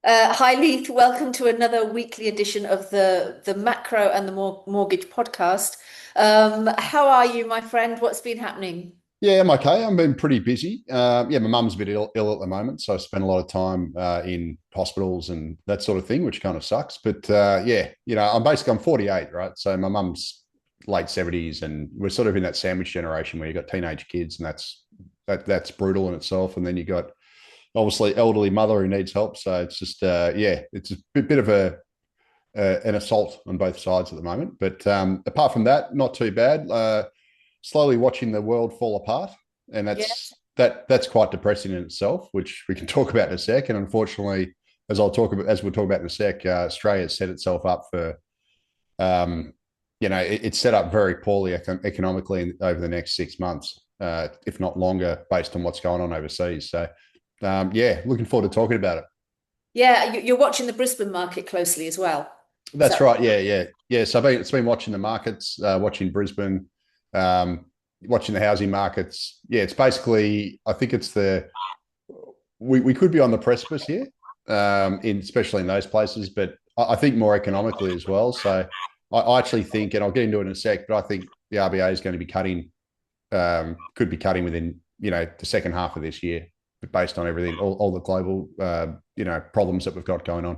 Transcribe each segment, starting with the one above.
Hi, Leith. Welcome to another weekly edition of the Macro and the Mortgage podcast. How are you, my friend? What's been happening? Yeah, I'm okay. I've been pretty busy. Yeah, my mum's a bit ill at the moment, so I spend a lot of time in hospitals and that sort of thing, which kind of sucks. But yeah, I'm 48, right? So my mum's late 70s, and we're sort of in that sandwich generation where you got teenage kids, and that's brutal in itself. And then you got obviously elderly mother who needs help. So it's just yeah, it's a bit of an assault on both sides at the moment. But apart from that, not too bad. Slowly watching the world fall apart, and Yeah. that's quite depressing in itself, which we can talk about in a sec. And unfortunately, as we'll talk about in a sec, Australia set itself up for um, it's set up very poorly economically over the next 6 months, if not longer, based on what's going on overseas. So yeah, looking forward to talking about it. Yeah, you're watching the Brisbane market closely as well. Is That's that right. Yeah. So it's been watching the markets, watching Brisbane, um, watching the housing markets. Yeah, it's basically. I think it's the we could be on the precipice here, in especially in those places, but I think more economically as well. So I actually think, and I'll get into it in a sec, but I think the RBA is going to be cutting, could be cutting within the second half of this year, based on everything, all the global problems that we've got going on.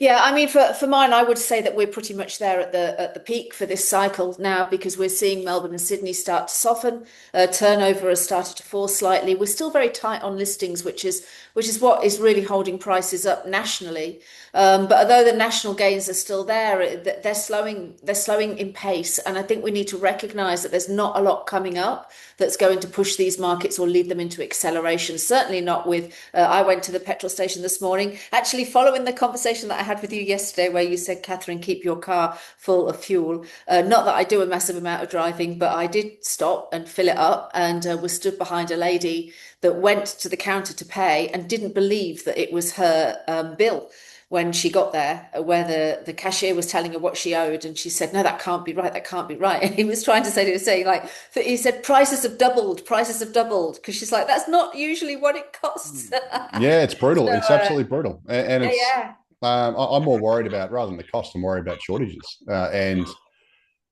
Yeah, I mean, for mine, I would say that we're pretty much there at the peak for this cycle now because we're seeing Melbourne and Sydney start to soften. Turnover has started to fall slightly. We're still very tight on listings, which is what is really holding prices up nationally. But although the national gains are still there, they're slowing. They're slowing in pace, and I think we need to recognise that there's not a lot coming up that's going to push these markets or lead them into acceleration. Certainly not with. I went to the petrol station this morning, actually following the conversation that I had with you yesterday, where you said, Catherine, keep your car full of fuel. Not that I do a massive amount of driving, but I did stop and fill it up and was stood behind a lady that went to the counter to pay and didn't believe that it was her bill when she got there, where the cashier was telling her what she owed, and she said, "No, that can't be right. That can't be right." And he was trying to say, he was saying like, he said, prices have doubled, because she's like, "That's not usually what it costs." Yeah, it's brutal. So It's absolutely brutal, and it's. yeah. I'm more worried about, rather than the cost, I'm worried about shortages. And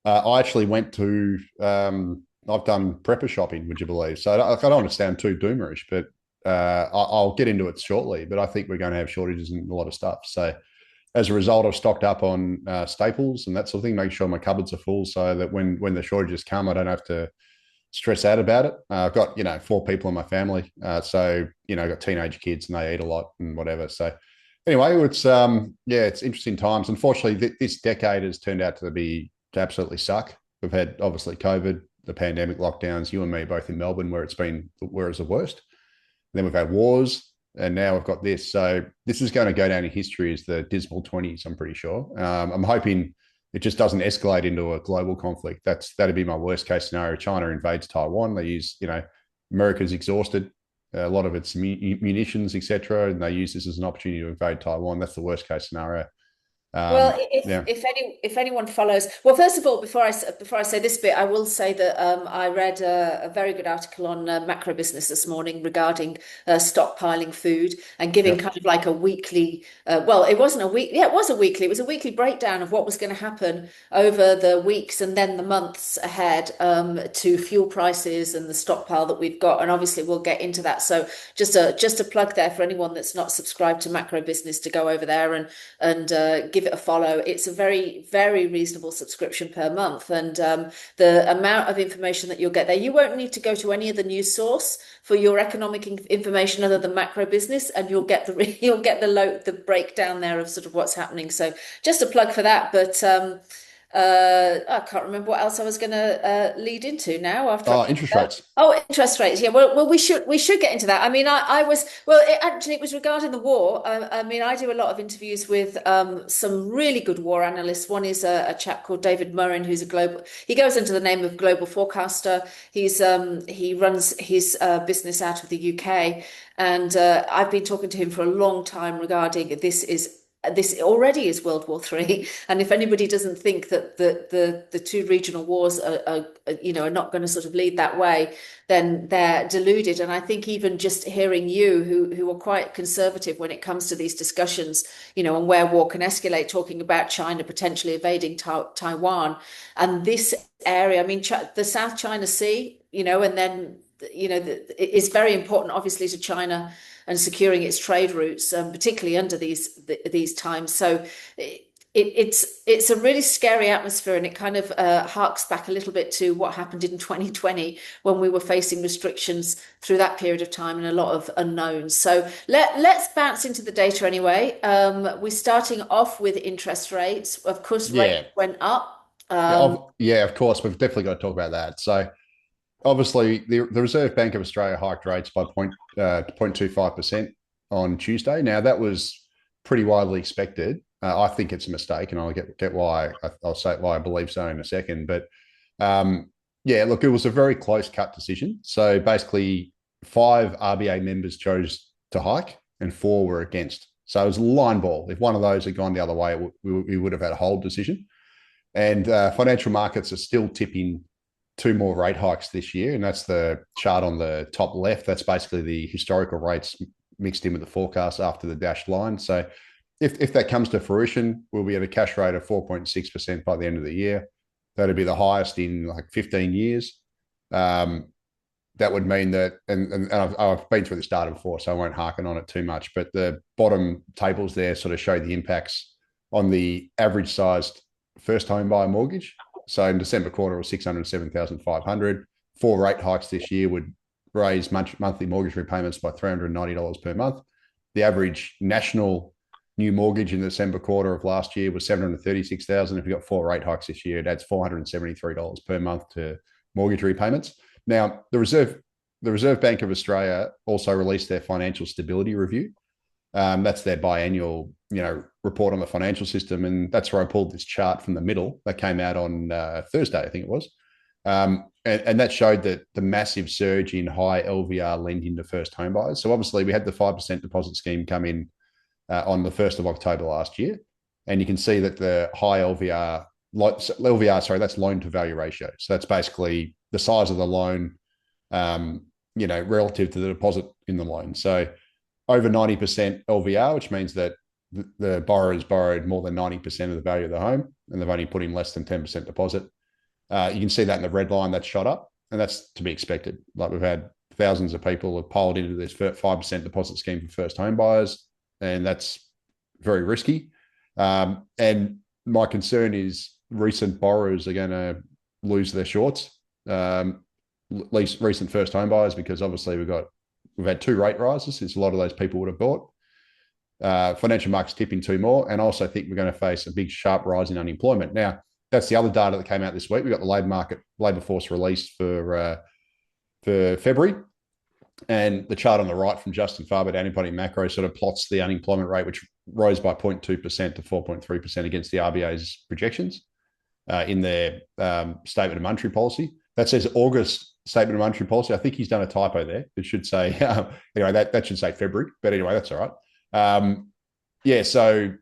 I actually went to. I've done prepper shopping, would you believe? So I don't want to sound too doomerish, but I'll get into it shortly. But I think we're going to have shortages in a lot of stuff. So as a result, I've stocked up on staples and that sort of thing, making sure my cupboards are full, so that when the shortages come, I don't have to stress out about it. I've got 4 people in my family, so I've got teenage kids and they eat a lot and whatever. So anyway, it's yeah, it's interesting times. Unfortunately, this decade has turned out to absolutely suck. We've had obviously COVID, the pandemic, lockdowns. You and me both in Melbourne, where it's the worst. And then we've had wars, and now we've got this. So this is going to go down in history as the dismal 20s. I'm pretty sure. I'm hoping it just doesn't escalate into a global conflict. That'd be my worst case scenario. China invades Taiwan. They use, America's exhausted a lot of its munitions, etc., and they use this as an opportunity to invade Taiwan. That's the worst case scenario. Well, Yeah. if anyone follows, well, first of all, before I say this bit, I will say that I read a very good article on MacroBusiness this morning regarding stockpiling food and giving Yep. kind of like a weekly. Well, it wasn't a week. Yeah, it was a weekly. It was a weekly breakdown of what was going to happen over the weeks and then the months ahead, to fuel prices and the stockpile that we've got. And obviously, we'll get into that. So just a plug there for anyone that's not subscribed to MacroBusiness to go over there and give it a follow. It's a very, very reasonable subscription per month. And the amount of information that you'll get there, you won't need to go to any other news source for your economic information other than MacroBusiness, and you'll get the breakdown there of sort of what's happening. So just a plug for that. But I can't remember what else I was going to lead into now after. Oh, interest rates. Oh, interest rates. Yeah. Well, we should get into that. I mean, I was well. It was regarding the war. I mean, I do a lot of interviews with some really good war analysts. One is a chap called David Murrin, who's a global. He goes under the name of global forecaster. He runs his business out of the UK, and I've been talking to him for a long time regarding this. Is this already is World War III. And if anybody doesn't think that the two regional wars are not going to sort of lead that way, then they're deluded. And I think even just hearing you, who are quite conservative when it comes to these discussions, on where war can escalate, talking about China potentially invading Taiwan and this area, I mean, the South China Sea, and then it's very important, obviously, to China and securing its trade routes, particularly under these times. So it's a really scary atmosphere, and it kind of harks back a little bit to what happened in 2020 when we were facing restrictions through that period of time and a lot of unknowns. So let's bounce into the data anyway. We're starting off with interest rates. Of course, rates Yeah. went up. Yeah, of course. We've definitely got to talk about that. So obviously, the Reserve Bank of Australia hiked rates by 0.25% on Tuesday. Now, that was pretty widely expected. I think it's a mistake, and I'll get why. I'll say why I believe so in a second. But yeah, look, it was a very close cut decision. So basically, 5 RBA members chose to hike, and 4 were against. So it was a line ball. If one of those had gone the other way, we would have had a hold decision. And financial markets are still tipping 2 more rate hikes this year. And that's the chart on the top left. That's basically the historical rates mixed in with the forecast after the dashed line. So if that comes to fruition, we'll be at a cash rate of 4.6% by the end of the year. That'd be the highest in like 15 years. That would mean that, and I've been through this data before, so I won't harken on it too much, but the bottom tables there sort of show the impacts on the average sized first home buyer mortgage. So in December quarter, it was 607,500. 4 rate hikes this year would raise monthly mortgage repayments by $390 per month. The average national new mortgage in the December quarter of last year was 736,000. If you got 4 rate hikes this year, it adds $473 per month to mortgage repayments. Now, the Reserve Bank of Australia also released their financial stability review. That's their biannual, report on the financial system, and that's where I pulled this chart from the middle that came out on Thursday, I think it was, and that showed that the massive surge in high LVR lending to first home buyers. So obviously, we had the 5% deposit scheme come in on the 1st of October last year, and you can see that the high LVR, that's loan to value ratio. So that's basically the size of the loan, relative to the deposit in the loan. So over 90% LVR, which means that the borrower's borrowed more than 90% of the value of the home, and they've only put in less than 10% deposit. You can see that in the red line that's shot up, and that's to be expected. Like, we've had thousands of people have piled into this 5% deposit scheme for first home buyers, and that's very risky. And my concern is recent borrowers are going to lose their shorts, at least recent first home buyers, because obviously we've had 2 rate rises, since a lot of those people would have bought. Financial markets tipping 2 more, and I also think we're going to face a big sharp rise in unemployment. Now, that's the other data that came out this week. We got the labour force release for February, and the chart on the right from Justin Farber at Anybody Macro sort of plots the unemployment rate, which rose by 0.2% to 4.3% against the RBA's projections in their statement of monetary policy. That says August statement of monetary policy. I think he's done a typo there. It should say anyway. That should say February, but anyway, that's all right. So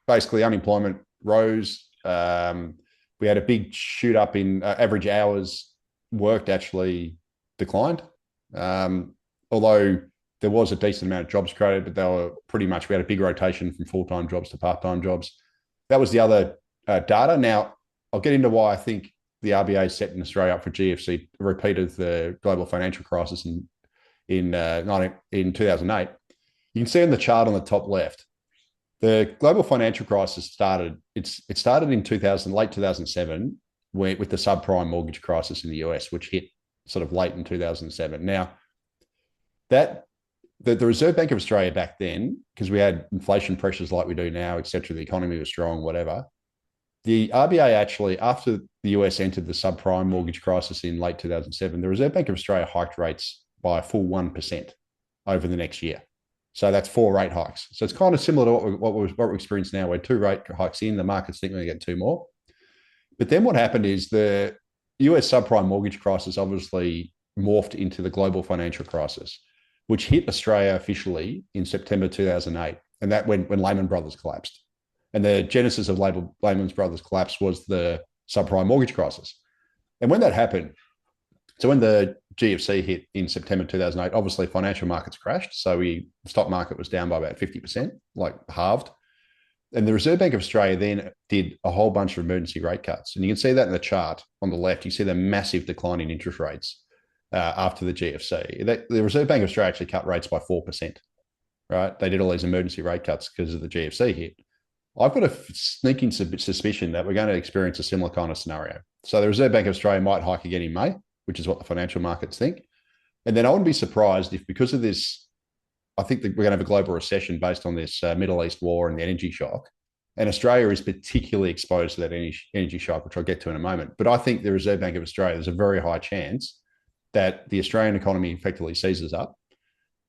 basically, unemployment rose. We had a big shoot up in average hours worked actually declined, although there was a decent amount of jobs created, but they were pretty much, we had a big rotation from full-time jobs to part-time jobs. That was the other data. Now, I'll get into why I think the RBA is setting Australia up for GFC, a repeat of the global financial crisis in 2008. You can see on the chart on the top left, the global financial crisis started. It started in late 2007, with the subprime mortgage crisis in the US, which hit sort of late in 2007. Now, that the Reserve Bank of Australia back then, because we had inflation pressures like we do now, et cetera, the economy was strong, whatever. The RBA actually, after the US entered the subprime mortgage crisis in late 2007, the Reserve Bank of Australia hiked rates by a full 1% over the next year. So that's 4 rate hikes. So it's kind of similar to what we're experiencing now, where 2 rate hikes in, the markets think we're going to get 2 more. But then what happened is the US subprime mortgage crisis obviously morphed into the global financial crisis, which hit Australia officially in September 2008. And that when Lehman Brothers collapsed. And the genesis of Lehman Brothers collapse was the subprime mortgage crisis. And when that happened, so when the GFC hit in September 2008, obviously financial markets crashed. So the stock market was down by about 50%, like halved. And the Reserve Bank of Australia then did a whole bunch of emergency rate cuts. And you can see that in the chart on the left. You see the massive decline in interest rates after the GFC. The Reserve Bank of Australia actually cut rates by 4%, right? They did all these emergency rate cuts because of the GFC hit. I've got a sneaking suspicion that we're going to experience a similar kind of scenario. So the Reserve Bank of Australia might hike again in May, which is what the financial markets think. And then I wouldn't be surprised if, because of this, I think that we're going to have a global recession based on this Middle East war and the energy shock. And Australia is particularly exposed to that energy shock, which I'll get to in a moment. But I think the Reserve Bank of Australia, there's a very high chance that the Australian economy effectively seizes up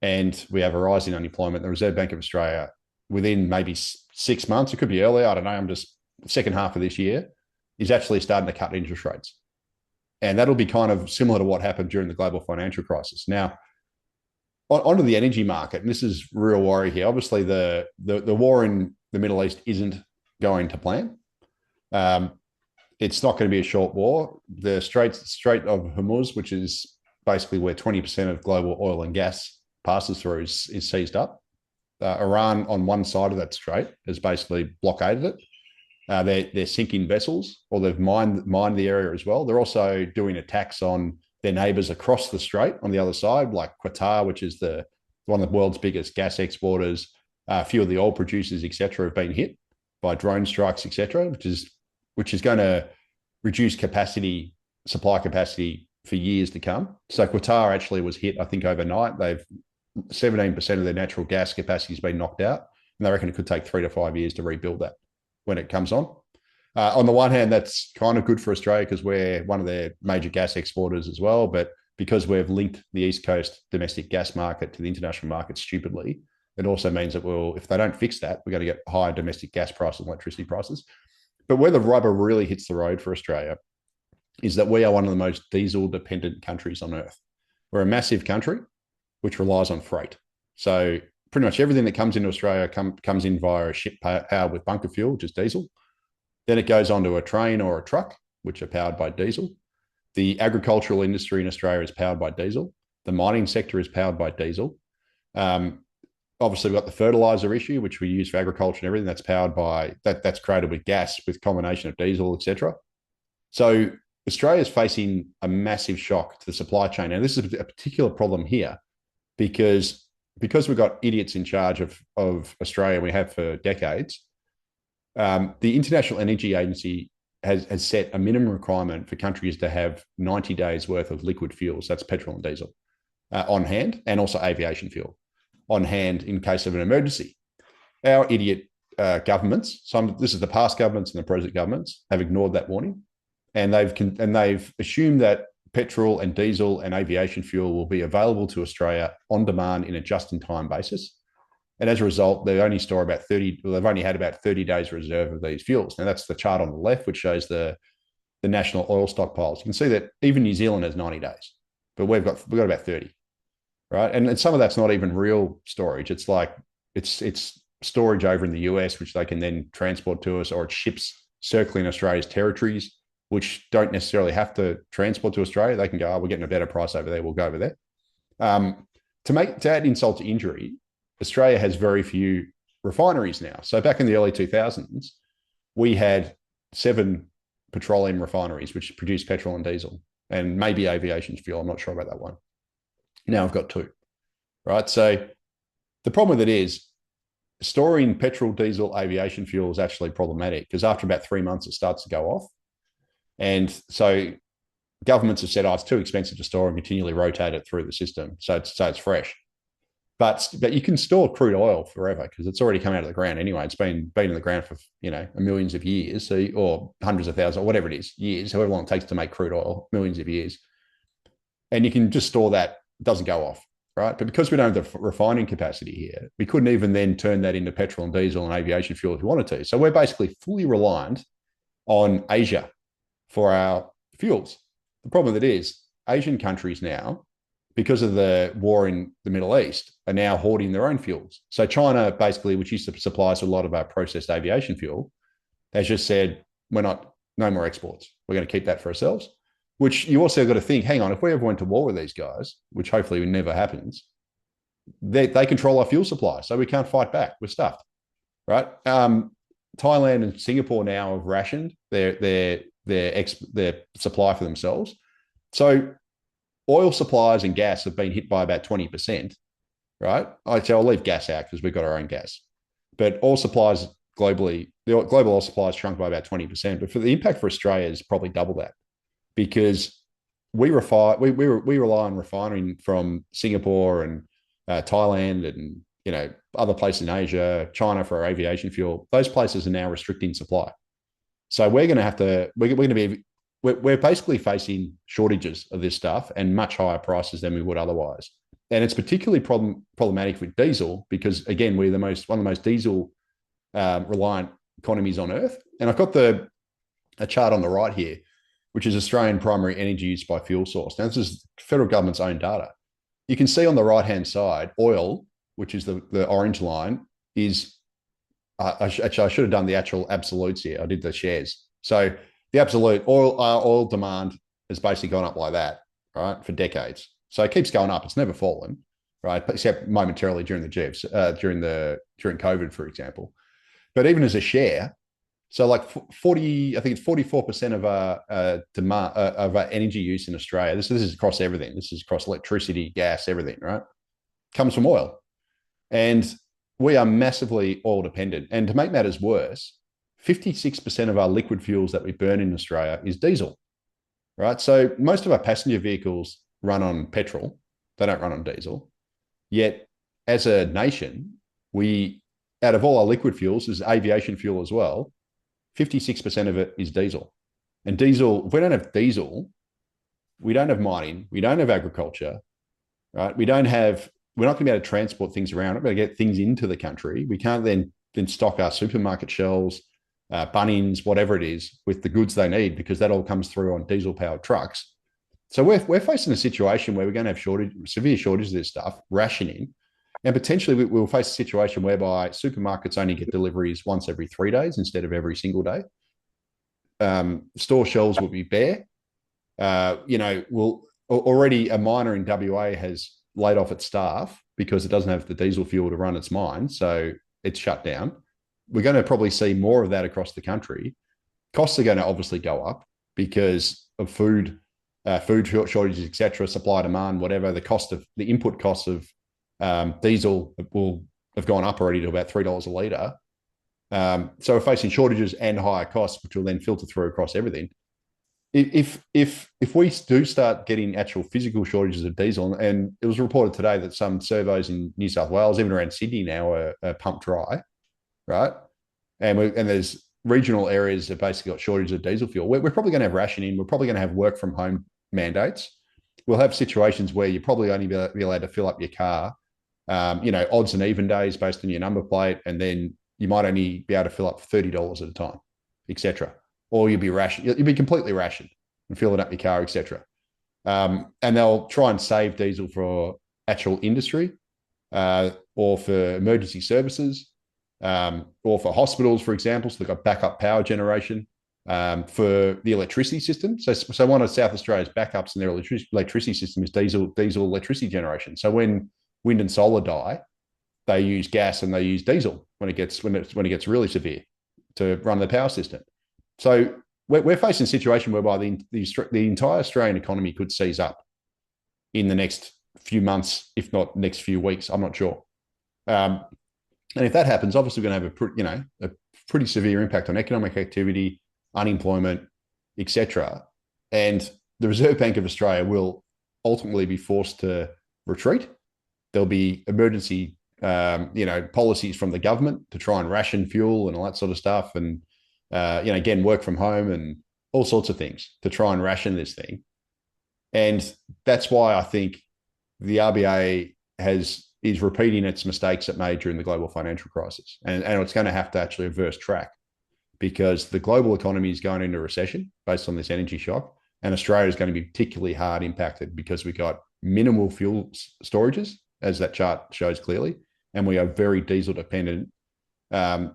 and we have a rise in unemployment. The Reserve Bank of Australia, within maybe 6 months, it could be earlier, I don't know, I'm just second half of this year, is actually starting to cut interest rates. And that'll be kind of similar to what happened during the global financial crisis. Now, onto the energy market, and this is real worry here. Obviously, the war in the Middle East isn't going to plan. It's not going to be a short war. The Strait of Hormuz, which is basically where 20% of global oil and gas passes through, is seized up. Iran on one side of that strait has basically blockaded it. They're sinking vessels, or they've mined the area as well. They're also doing attacks on their neighbours across the strait on the other side, like Qatar, which is one of the world's biggest gas exporters. A few of the oil producers, etc., have been hit by drone strikes, etc., which is going to reduce supply capacity for years to come. So Qatar actually was hit, I think, overnight. 17% of their natural gas capacity has been knocked out, and they reckon it could take 3 to 5 years to rebuild that when it comes on. On the one hand, that's kind of good for Australia because we're one of their major gas exporters as well. But because we've linked the East Coast domestic gas market to the international market stupidly, it also means that if they don't fix that, we're going to get higher domestic gas prices and electricity prices. But where the rubber really hits the road for Australia is that we are one of the most diesel dependent countries on earth. We're a massive country which relies on freight. So pretty much everything that comes into Australia comes in via a ship powered with bunker fuel, which is diesel. Then it goes onto a train or a truck, which are powered by diesel. The agricultural industry in Australia is powered by diesel. The mining sector is powered by diesel. Obviously, we've got the fertilizer issue, which we use for agriculture and everything. That's powered by that's created with gas, with combination of diesel, etc. So Australia is facing a massive shock to the supply chain, and this is a particular problem here because we've got idiots in charge of Australia. We have for decades. The International Energy Agency has set a minimum requirement for countries to have 90 days worth of liquid fuels, that's petrol and diesel, on hand, and also aviation fuel on hand in case of an emergency. Our idiot governments, this is the past governments and the present governments, have ignored that warning, and they've assumed that petrol and diesel and aviation fuel will be available to Australia on demand in a just-in-time basis. And as a result, they've only had about 30 days reserve of these fuels. Now, that's the chart on the left, which shows the national oil stockpiles. You can see that even New Zealand has 90 days, but we've got about 30, right? And some of that's not even real storage. It's like it's storage over in the US, which they can then transport to us, or it's ships circling Australia's territories, which don't necessarily have to transport to Australia. They can go, we're getting a better price over there, we'll go over there. To add insult to injury, Australia has very few refineries now. So back in the early 2000s, we had 7 petroleum refineries, which produced petrol and diesel, and maybe aviation fuel. I'm not sure about that one. Now I've got 2, right? So the problem with it is storing petrol, diesel, aviation fuel is actually problematic because after about 3 months, it starts to go off. And so governments have said, it's too expensive to store and continually rotate it through the system. So it's fresh. But you can store crude oil forever because it's already come out of the ground anyway. It's been in the ground for millions of years, or hundreds of thousands, or whatever it is, years, however long it takes to make crude oil, millions of years. And you can just store that; it doesn't go off, right? But because we don't have the refining capacity here, we couldn't even then turn that into petrol and diesel and aviation fuel if we wanted to. So we're basically fully reliant on Asia for our fuels. The problem with it is Asian countries now because of the war in the Middle East, are now hoarding their own fuels. So China, basically, which used to supply us a lot of our processed aviation fuel, has just said, we're not, no more exports. We're going to keep that for ourselves. Which you also got to think, hang on, if we ever went to war with these guys, which hopefully never happens, they control our fuel supply, so we can't fight back. We're stuffed, right? Thailand and Singapore now have rationed their supply for themselves. So oil supplies and gas have been hit by about 20%, right? I'll leave gas out because we've got our own gas. But oil supplies globally, the global oil supplies shrunk by about 20%. But for the impact for Australia is probably double that, because we rely on refining from Singapore and Thailand and other places in Asia, China for our aviation fuel. Those places are now restricting supply. So we're going to have to we're basically facing shortages of this stuff and much higher prices than we would otherwise. And it's particularly problematic with diesel because, again, we're one of the most diesel reliant economies on earth. And I've got a chart on the right here, which is Australian primary energy use by fuel source. Now, this is federal government's own data. You can see on the right-hand side, oil, which is the orange line, is I should have done the actual absolutes here. I did the shares. So the absolute oil demand has basically gone up like that, right, for decades. So it keeps going up. It's never fallen, right, except momentarily during the GFC, during COVID, for example. But even as a share, so like 40, I think it's 44% of our demand of our energy use in Australia. This is across everything. This is across electricity, gas, everything, right? Comes from oil. And we are massively oil dependent. And to make matters worse, 56% of our liquid fuels that we burn in Australia is diesel, right? So most of our passenger vehicles run on petrol. They don't run on diesel. Yet as a nation, out of all our liquid fuels, is aviation fuel as well, 56% of it is diesel. And diesel, if we don't have diesel, we don't have mining, we don't have agriculture, right? We're not going to be able to transport things around. We're going to get things into the country. We can't then stock our supermarket shelves, Bunnings, whatever it is, with the goods they need, because that all comes through on diesel-powered trucks. So we're facing a situation where we're going to have severe shortages of this stuff, rationing, and potentially we'll face a situation whereby supermarkets only get deliveries once every 3 days instead of every single day. Store shelves will be bare. Already a miner in WA has laid off its staff because it doesn't have the diesel fuel to run its mine, so it's shut down. We're going to probably see more of that across the country. Costs are going to obviously go up because of food shortages, etc., supply, demand, whatever. The input costs of diesel will have gone up already to about $3 a litre. So we're facing shortages and higher costs, which will then filter through across everything. If we do start getting actual physical shortages of diesel, and it was reported today that some servos in New South Wales, even around Sydney now, are pumped dry, right? And there's regional areas that basically got shortages of diesel fuel. We're probably going to have rationing. We're probably going to have work from home mandates. We'll have situations where you probably only be allowed to fill up your car, odds and even days based on your number plate, and then you might only be able to fill up for $30 at a time, etc. Or you'll be completely rationed and filling up your car, etc. And they'll try and save diesel for actual industry, or for emergency services, or for hospitals, for example. So they've got backup power generation for the electricity system. So one of South Australia's backups in their electricity system is diesel electricity generation. So when wind and solar die, they use gas and they use diesel when it gets really severe to run the power system. So we're facing a situation whereby the entire Australian economy could seize up in the next few months, if not next few weeks. I'm not sure. And if that happens, obviously we're going to have a pretty severe impact on economic activity, unemployment, etc. And the Reserve Bank of Australia will ultimately be forced to retreat. There'll be emergency, policies from the government to try and ration fuel and all that sort of stuff, and again, work from home and all sorts of things to try and ration this thing. And that's why I think the RBA is repeating its mistakes it made during the global financial crisis. And it's going to have to actually reverse track, because the global economy is going into recession based on this energy shock. And Australia is going to be particularly hard impacted because we got minimal fuel storages, as that chart shows clearly, and we are very diesel dependent,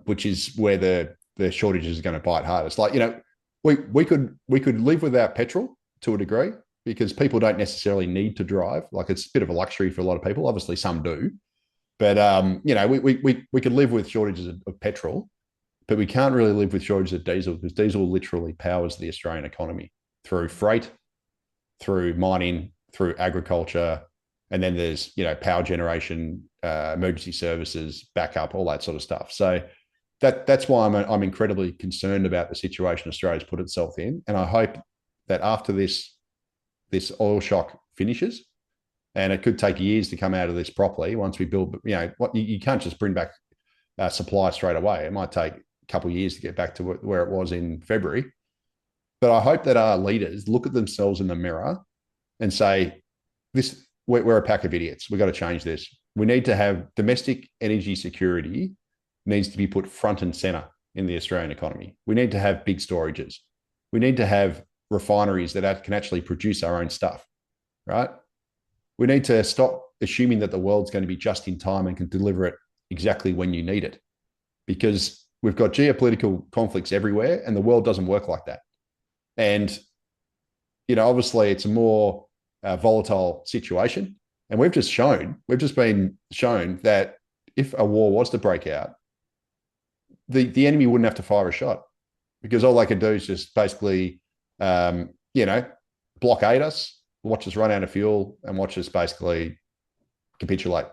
which is where the shortages are going to bite hardest. Like, we could live without petrol to a degree because people don't necessarily need to drive. Like, it's a bit of a luxury for a lot of people. Obviously, some do, but we could live with shortages of petrol, but we can't really live with shortages of diesel because diesel literally powers the Australian economy through freight, through mining, through agriculture, and then there's power generation, emergency services, backup, all that sort of stuff. So that's why I'm incredibly concerned about the situation Australia's put itself in, and I hope that after this oil shock finishes, and it could take years to come out of this properly. Once we build, you can't just bring back supply straight away. It might take a couple of years to get back to where it was in February. But I hope that our leaders look at themselves in the mirror and say, we're a pack of idiots. We've got to change this. We need to have domestic energy security needs to be put front and center in the Australian economy. We need to have big storages. We need to have refineries that can actually produce our own stuff, right? We need to stop assuming that the world's going to be just in time and can deliver it exactly when you need it, because we've got geopolitical conflicts everywhere and the world doesn't work like that. And, obviously it's a more volatile situation. And we've just been shown that if a war was to break out, the enemy wouldn't have to fire a shot because all they could do is just basically, blockade us, watch us run out of fuel and watch us basically capitulate.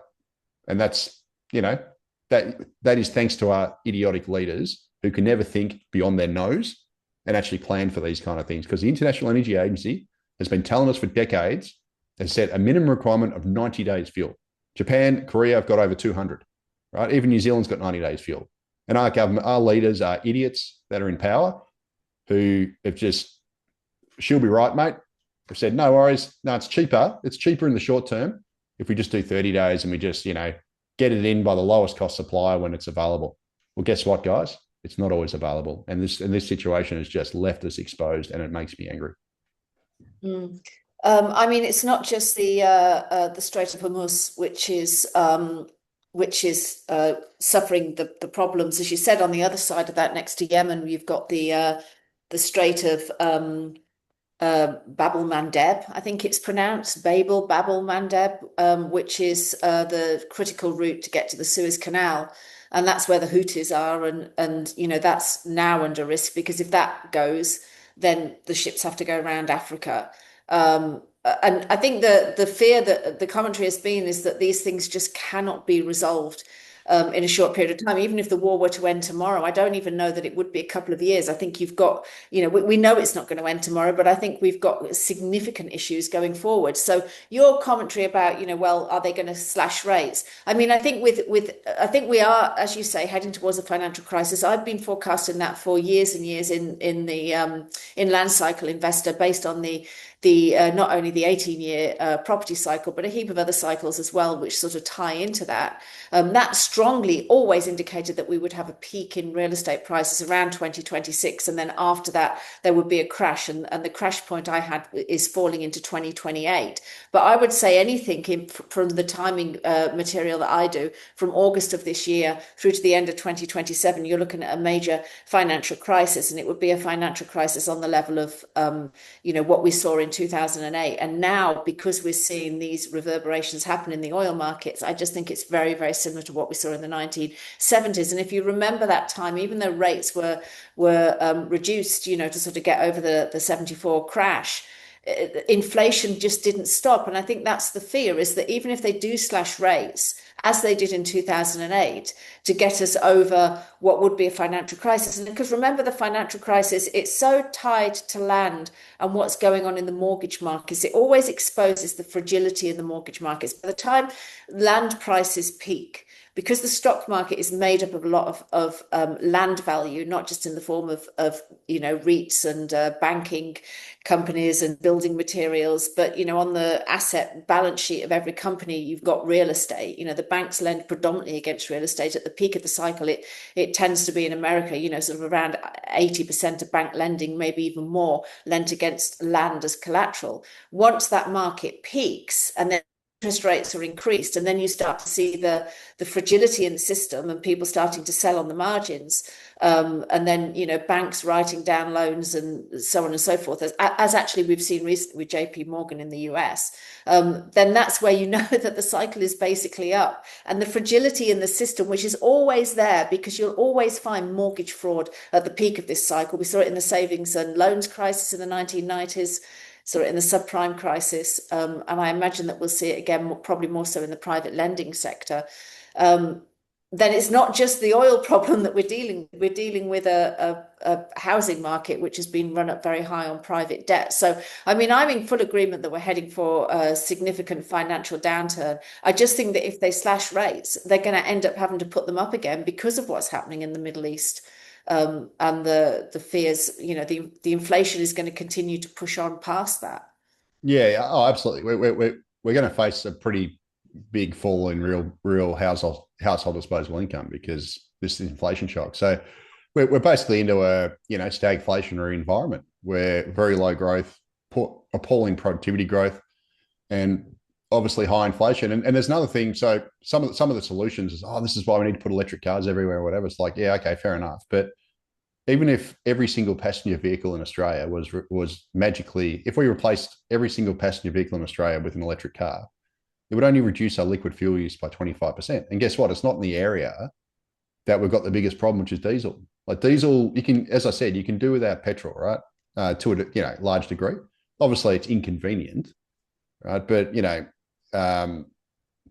And that's, that is thanks to our idiotic leaders who can never think beyond their nose and actually plan for these kind of things. Because the International Energy Agency has been telling us for decades, has set a minimum requirement of 90 days fuel. Japan, Korea have got over 200, right? Even New Zealand's got 90 days fuel. And our government, our leaders are idiots that are in power who have just, she'll be right, mate. I've said, no worries. No, it's cheaper. It's cheaper in the short term if we just do 30 days and we just, get it in by the lowest cost supplier when it's available. Well, guess what, guys? It's not always available. And this situation has just left us exposed, and it makes me angry. It's not just the Strait of Hormuz, which is suffering the problems, as you said. On the other side of that, next to Yemen, you've got the Strait of Bab el-Mandeb, I think it's pronounced, Bab el-Mandeb, which is the critical route to get to the Suez Canal. And that's where the Houthis are. And that's now under risk because if that goes, then the ships have to go around Africa. And I think the fear that the commentary has been is that these things just cannot be resolved in a short period of time. Even if the war were to end tomorrow, I don't even know that it would be a couple of years. I think you've got, we know it's not going to end tomorrow, but I think we've got significant issues going forward. So your commentary about, well, are they going to slash rates? I think I think we are, as you say, heading towards a financial crisis. I've been forecasting that for years and years in Land Cycle Investor, based on the not only the 18-year property cycle, but a heap of other cycles as well, which sort of tie into that. That strongly always indicated that we would have a peak in real estate prices around 2026. And then after that, there would be a crash. And the crash point I had is falling into 2028. But I would say anything from the timing material that I do, from August of this year through to the end of 2027, you're looking at a major financial crisis. And it would be a financial crisis on the level of, what we saw in 2008. And now, because we're seeing these reverberations happen in the oil markets, I just think it's very, very similar to what we saw in the 1970s. And if you remember that time, even though rates were reduced, to sort of get over the 74 crash, inflation just didn't stop. And I think that's the fear, is that even if they do slash rates, as they did in 2008, to get us over what would be a financial crisis. And because remember, the financial crisis, it's so tied to land and what's going on in the mortgage markets. It always exposes the fragility in the mortgage markets. By the time land prices peak, because the stock market is made up of a lot of land value, not just in the form of REITs and banking companies and building materials, but on the asset balance sheet of every company, you've got real estate. The banks lend predominantly against real estate. At the peak of the cycle, it tends to be in America, sort of around 80% of bank lending, maybe even more, lent against land as collateral. Once that market peaks and then interest rates are increased, and then you start to see the fragility in the system and people starting to sell on the margins, and then banks writing down loans and so on and so forth, as actually we've seen recently with JP Morgan in the US, then that's where that the cycle is basically up. And the fragility in the system, which is always there, because you'll always find mortgage fraud at the peak of this cycle. We saw it in the savings and loans crisis in the 1990s, saw it in the subprime crisis, and I imagine that we'll see it again, probably more so in the private lending sector. Then it's not just the oil problem that we're dealing with. We're dealing with a housing market which has been run up very high on private debt. So, I mean, I'm in full agreement that we're heading for a significant financial downturn. I just think that if they slash rates, they're going to end up having to put them up again because of what's happening in the Middle East. And the fears, the inflation is going to continue to push on past that. Yeah, oh, absolutely. We're going to face a pretty big fall in real household disposable income because this is inflation shock. So we're basically into a stagflationary environment where very low growth, appalling productivity growth, and obviously high inflation. And there's another thing. So some of the solutions is, this is why we need to put electric cars everywhere or whatever. It's like, yeah, okay, fair enough. But even if every single passenger vehicle in Australia was magically, if we replaced every single passenger vehicle in Australia with an electric car, it would only reduce our liquid fuel use by 25%. And guess what? It's not in the area that we've got the biggest problem, which is diesel. Like diesel, you can, as I said, you can do without petrol, right? To a large degree. Obviously, it's inconvenient, right? But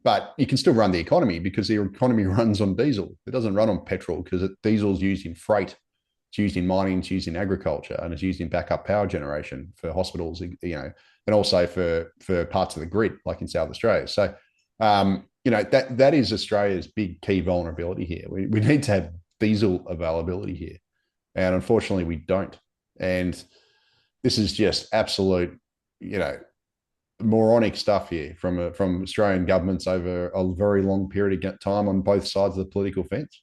but you can still run the economy because the economy runs on diesel. It doesn't run on petrol because diesel is used in freight. It's used in mining, it's used in agriculture, and it's used in backup power generation for hospitals, and also for parts of the grid, like in South Australia. So, that is Australia's big key vulnerability here. We need to have diesel availability here, and unfortunately, we don't. And this is just absolute, moronic stuff here from Australian governments over a very long period of time on both sides of the political fence.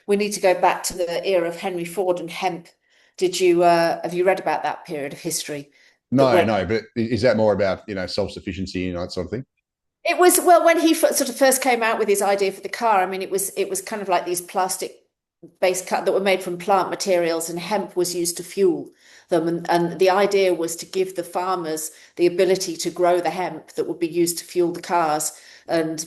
We need to go back to the era of Henry Ford and hemp. Have you read about that period of history? No, but is that more about self-sufficiency and that sort of thing? It was, well, when he sort of first came out with his idea for the car. I mean, it was kind of like these plastic based cut that were made from plant materials, and hemp was used to fuel them. And the idea was to give the farmers the ability to grow the hemp that would be used to fuel the cars. And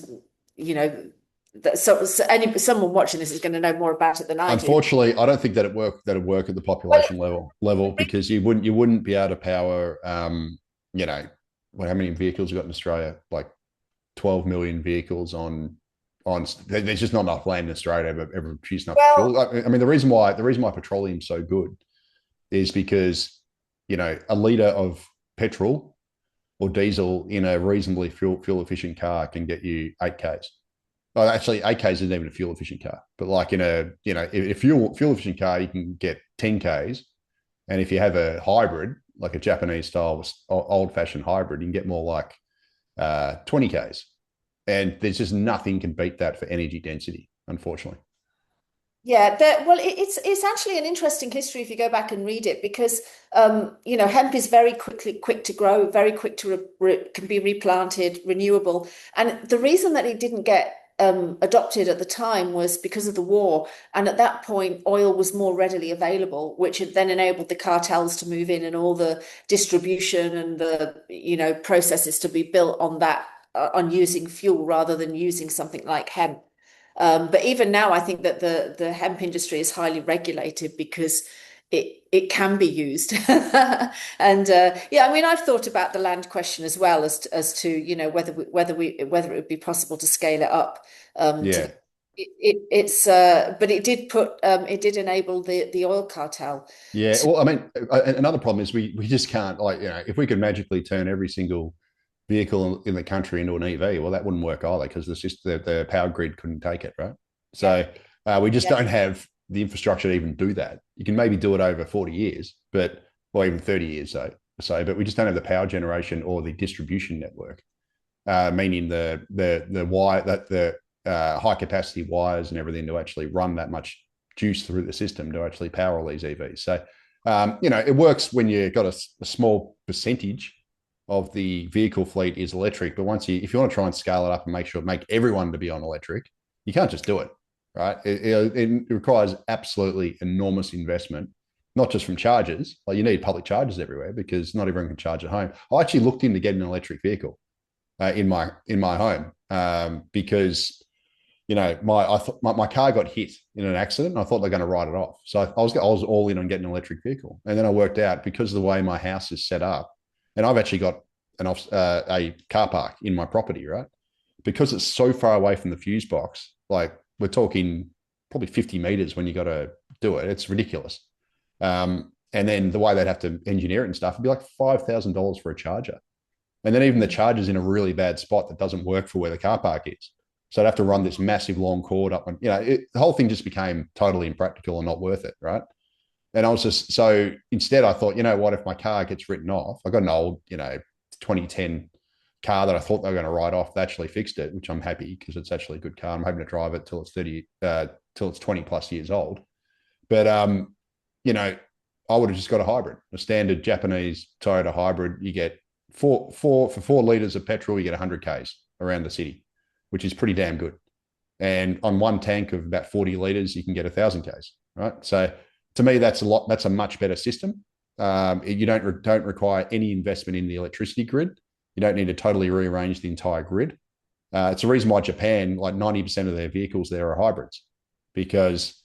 someone watching this is going to know more about it than I do. Unfortunately, I don't think that it work at the population level because you wouldn't be able to power how many vehicles you got in Australia? Like 12 million vehicles on there's just not enough land in Australia to ever produce enough fuel. I mean, the reason why petroleum is so good is because a litre of petrol or diesel in a reasonably fuel efficient car can get you 8 k's. Oh, actually, 8 k's isn't even a fuel efficient car, but like in a fuel efficient car, you can get 10 k's, and if you have a hybrid, like a Japanese style old fashioned hybrid, you can get more like 20 k's, and there's just nothing can beat that for energy density, unfortunately. Yeah, it's actually an interesting history if you go back and read it, because hemp is very quick to grow, very quick to can be replanted, renewable, and the reason that it didn't get adopted at the time was because of the war. And at that point, oil was more readily available, which had then enabled the cartels to move in and all the distribution and the processes to be built on that, on using fuel rather than using something like hemp. But even now, I think that the hemp industry is highly regulated because it can be used. And I mean, I've thought about the land question as well as to whether it would be possible to scale it up. Yeah. But it did enable the oil cartel. Yeah. Well, I mean, another problem is we just can't, if we could magically turn every single vehicle in the country into an EV. Well, that wouldn't work either because the power grid couldn't take it, right? Yeah. So we just Yeah. don't have the infrastructure to even do that. You can maybe do it over 40 years, but or even 30 years, but we just don't have the power generation or the distribution network, meaning the wire that the high capacity wires and everything to actually run that much juice through the system to actually power all these EVs. So it works when you've got a small percentage of the vehicle fleet is electric. But if you want to try and scale it up and make everyone to be on electric, you can't just do it, right? It requires absolutely enormous investment, not just from chargers. Like you need public chargers everywhere because not everyone can charge at home. I actually looked into getting an electric vehicle in my home because my car got hit in an accident and I thought they're going to write it off. So I was all in on getting an electric vehicle. And then I worked out because of the way my house is set up, and I've actually got a car park in my property, right? Because it's so far away from the fuse box, like we're talking probably 50 meters when you got to do it. It's ridiculous. And then the way they'd have to engineer it and stuff would be like $5,000 for a charger. And then even the charger's in a really bad spot that doesn't work for where the car park is. So I'd have to run this massive long cord up, and the whole thing just became totally impractical and not worth it, right? And I was just so instead, I thought, what if my car gets written off? I got an old, 2010 car that I thought they were going to write off. They actually fixed it, which I'm happy because it's actually a good car. I'm hoping to drive it till it's 20 plus years old. But I would have just got a hybrid, a standard Japanese Toyota hybrid. You get for 4 liters of petrol, you get 100 k's around the city, which is pretty damn good. And on one tank of about 40 liters, you can get 1,000 k's, right? So to me, that's a much better system. You don't require any investment in the electricity grid. You don't need to totally rearrange the entire grid. It's the reason why Japan, like 90% of their vehicles there are hybrids, because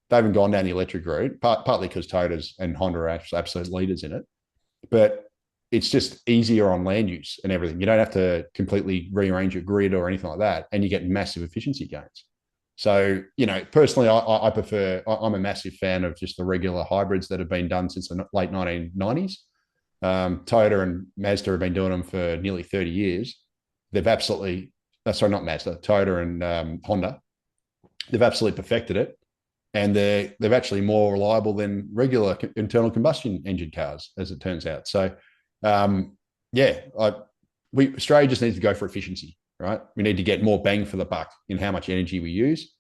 they haven't gone down the electric route, partly because Toyotas and Honda are absolute leaders in it. But it's just easier on land use and everything. You don't have to completely rearrange your grid or anything like that, and you get massive efficiency gains. So, personally, I prefer, I'm a massive fan of just the regular hybrids that have been done since the late 1990s. Toyota and Mazda have been doing them for nearly 30 years. They've absolutely, sorry, not Mazda, Toyota and Honda. They've absolutely perfected it. And they're actually more reliable than regular internal combustion engine cars, as it turns out. So, Australia just needs to go for efficiency, right? We need to get more bang for the buck in how much energy we use.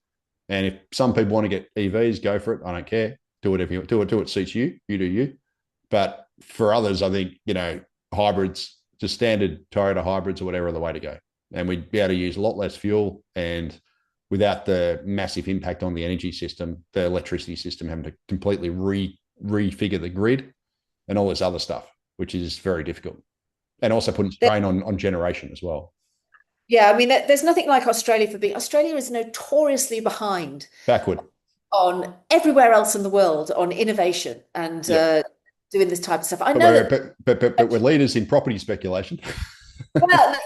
And if some people want to get EVs, go for it. I don't care. Do whatever you do. It suits you. You do you. But for others, I think hybrids, just standard Toyota hybrids or whatever, are the way to go. And we'd be able to use a lot less fuel and without the massive impact on the energy system, the electricity system having to completely refigure the grid and all this other stuff, which is very difficult. And also putting strain on generation as well. Yeah, I mean, there's nothing like Australia for being. Australia is notoriously behind Backward. on everywhere else in the world on innovation and Yep. doing this type of stuff. I But know we're that. but we're leaders in property speculation. Well,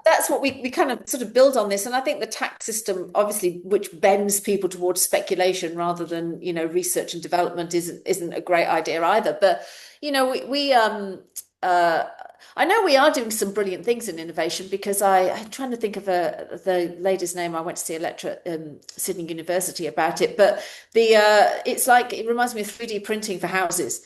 that's what we kind of sort of build on this, and I think the tax system, obviously, which bends people towards speculation rather than research and development, isn't a great idea either. But uh, I know we are doing some brilliant things in innovation because I'm trying to think of the lady's name. I went to see a lecture at Sydney University about it, but it's like it reminds me of 3D printing for houses.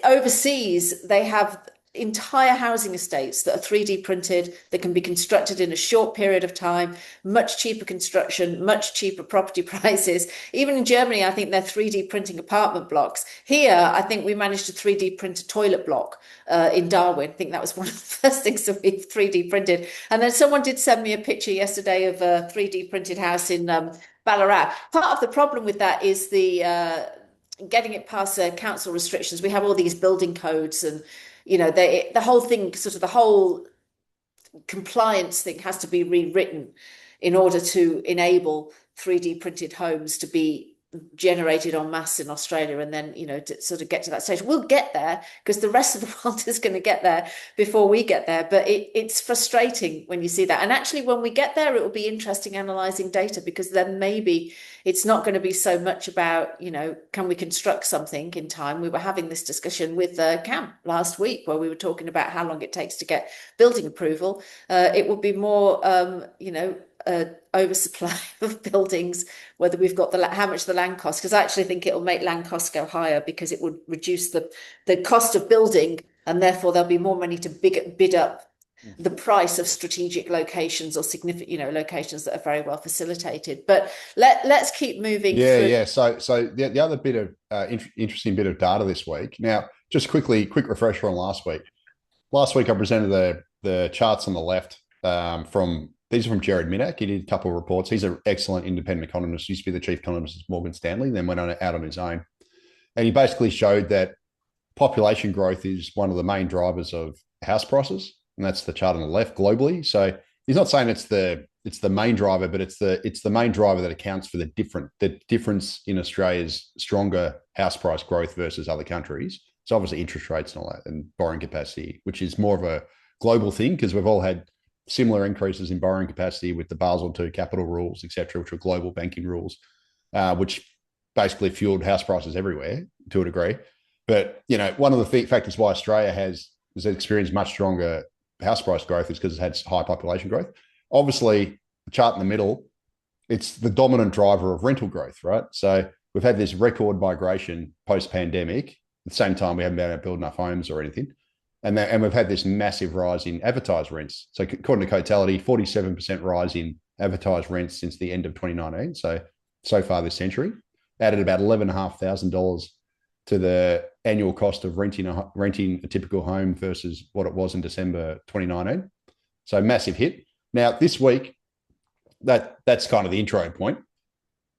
Overseas they have entire housing estates that are 3D printed, that can be constructed in a short period of time, much cheaper construction, much cheaper property prices. Even in Germany, I think they're 3D printing apartment blocks. Here, I think we managed to 3D print a toilet block in Darwin. I think that was one of the first things that we 3D printed. And then someone did send me a picture yesterday of a 3D printed house in Ballarat. Part of the problem with that is the getting it past council restrictions. We have all these building codes and the whole thing, sort of the whole compliance thing has to be rewritten in order to enable 3D printed homes to be generated en masse in Australia, and then, to sort of get to that stage. We'll get there because the rest of the world is going to get there before we get there. But it's frustrating when you see that. And actually, when we get there, it will be interesting analysing data, because then maybe it's not going to be so much about, can we construct something in time? We were having this discussion with Cam last week, where we were talking about how long it takes to get building approval. It would be more, oversupply of buildings, whether we've got how much the land costs, because I actually think it'll make land costs go higher, because it would reduce the cost of building, and therefore there'll be more money to bid up the price of strategic locations, or significant, locations that are very well facilitated. But let's keep moving through. Yeah. So the other bit of interesting bit of data this week. Now, just quick refresher on last week. Last week I presented the charts on the left these are from Jared Minak. He did a couple of reports. He's an excellent independent economist. He used to be the chief economist at Morgan Stanley, then went out on his own. And he basically showed that population growth is one of the main drivers of house prices. And that's the chart on the left globally. So he's not saying it's the main driver, but it's the main driver that accounts for the difference in Australia's stronger house price growth versus other countries. So obviously interest rates and all that, and borrowing capacity, which is more of a global thing, because we've all had similar increases in borrowing capacity with the Basel II capital rules, et cetera, which were global banking rules, which basically fueled house prices everywhere to a degree. But, one of the factors why Australia has experienced much stronger house price growth is because it had high population growth. Obviously, the chart in the middle, it's the dominant driver of rental growth, right? So we've had this record migration post-pandemic. At the same time, we haven't been able to build enough homes or anything. And we've had this massive rise in advertised rents. So according to Cotality, 47% rise in advertised rents since the end of 2019. So far this century, added about $11,500 to the annual cost of renting a typical home versus what it was in December 2019. So massive hit. Now this week, that's kind of the intro point.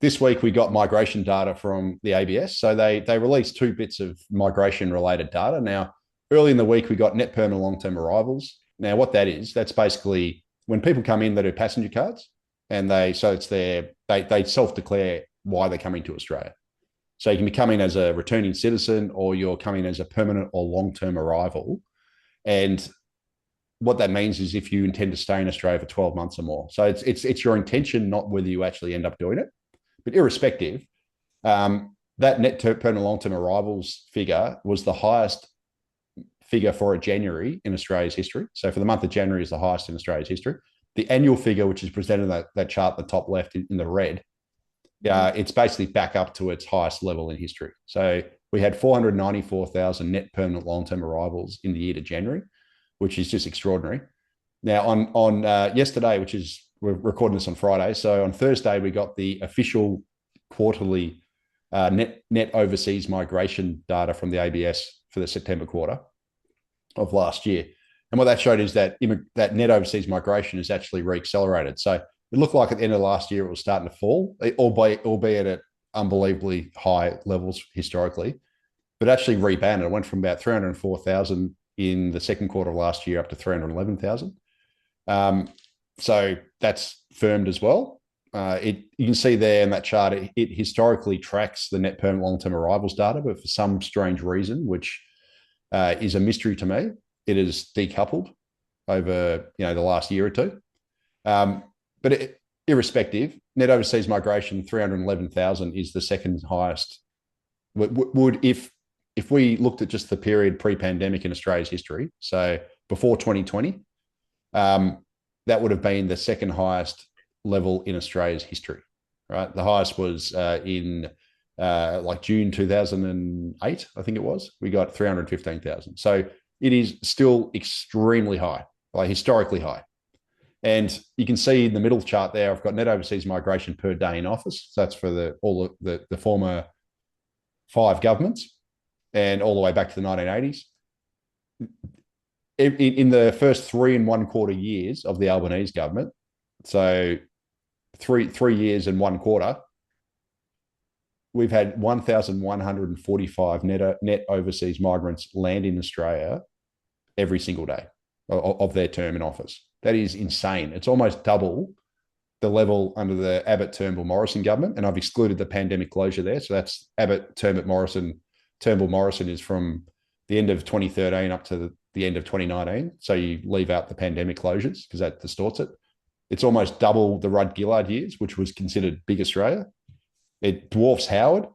This week we got migration data from the ABS. So they released two bits of migration related data. Now, early in the week, we got net permanent long-term arrivals. Now, what that is, that's basically when people come in that are passenger cards, and they self-declare why they're coming to Australia. So you can be coming as a returning citizen, or you're coming as a permanent or long-term arrival. And what that means is if you intend to stay in Australia for 12 months or more. So it's your intention, not whether you actually end up doing it. But irrespective, that net permanent long-term arrivals figure was the highest figure for a January in Australia's history. So for the month of January is the highest in Australia's history. The annual figure, which is presented in that chart at the top left in the red, it's basically back up to its highest level in history. So we had 494,000 net permanent long-term arrivals in the year to January, which is just extraordinary. Now on yesterday, we're recording this on Friday. So on Thursday, we got the official quarterly net overseas migration data from the ABS for the September quarter of last year. And what that showed is that net overseas migration has actually reaccelerated. So it looked like at the end of last year, it was starting to fall, albeit at unbelievably high levels historically, but actually rebounded. It went from about 304,000 in the second quarter of last year up to 311,000. So that's firmed as well. You can see there in that chart, it historically tracks the net permanent long-term arrivals data, but for some strange reason, which is a mystery to me, it is decoupled over the last year or two. But irrespective, net overseas migration 311,000 is the second highest. If we looked at just the period pre-pandemic in Australia's history, so before 2020, that would have been the second highest level in Australia's history, right? The highest was in June 2008, I think it was. We got 315,000. So it is still extremely high, like historically high. And you can see in the middle chart there, I've got net overseas migration per day in office. So that's for all the former 5 governments and all the way back to the 1980s. In the first 3 1/4 years of the Albanese government, so three years and 1/4, we've had 1,145 net overseas migrants land in Australia every single day of their term in office. That is insane. It's almost double the level under the Abbott, Turnbull, Morrison government, and I've excluded the pandemic closure there. So that's Abbott, Turnbull, Morrison. Turnbull, Morrison is from the end of 2013 up to the end of 2019. So you leave out the pandemic closures because that distorts it. It's almost double the Rudd Gillard years, which was considered big Australia. It dwarfs Howard.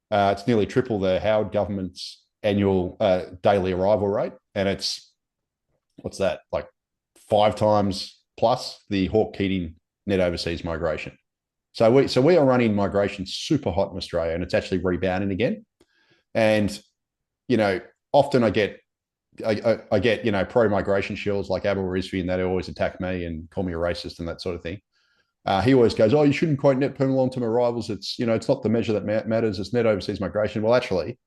It's nearly triple the Howard government's annual daily arrival rate. And it's, what's that, like 5 times plus the Hawke Keating net overseas migration. So we are running migration super hot in Australia, and it's actually rebounding again. And, you know, often I get pro-migration shills like Abel Rizvi, and they always attack me and call me a racist and that sort of thing. He always goes, "Oh, you shouldn't quote net permanent long-term arrivals. It's not the measure that matters. It's net overseas migration." Well, actually,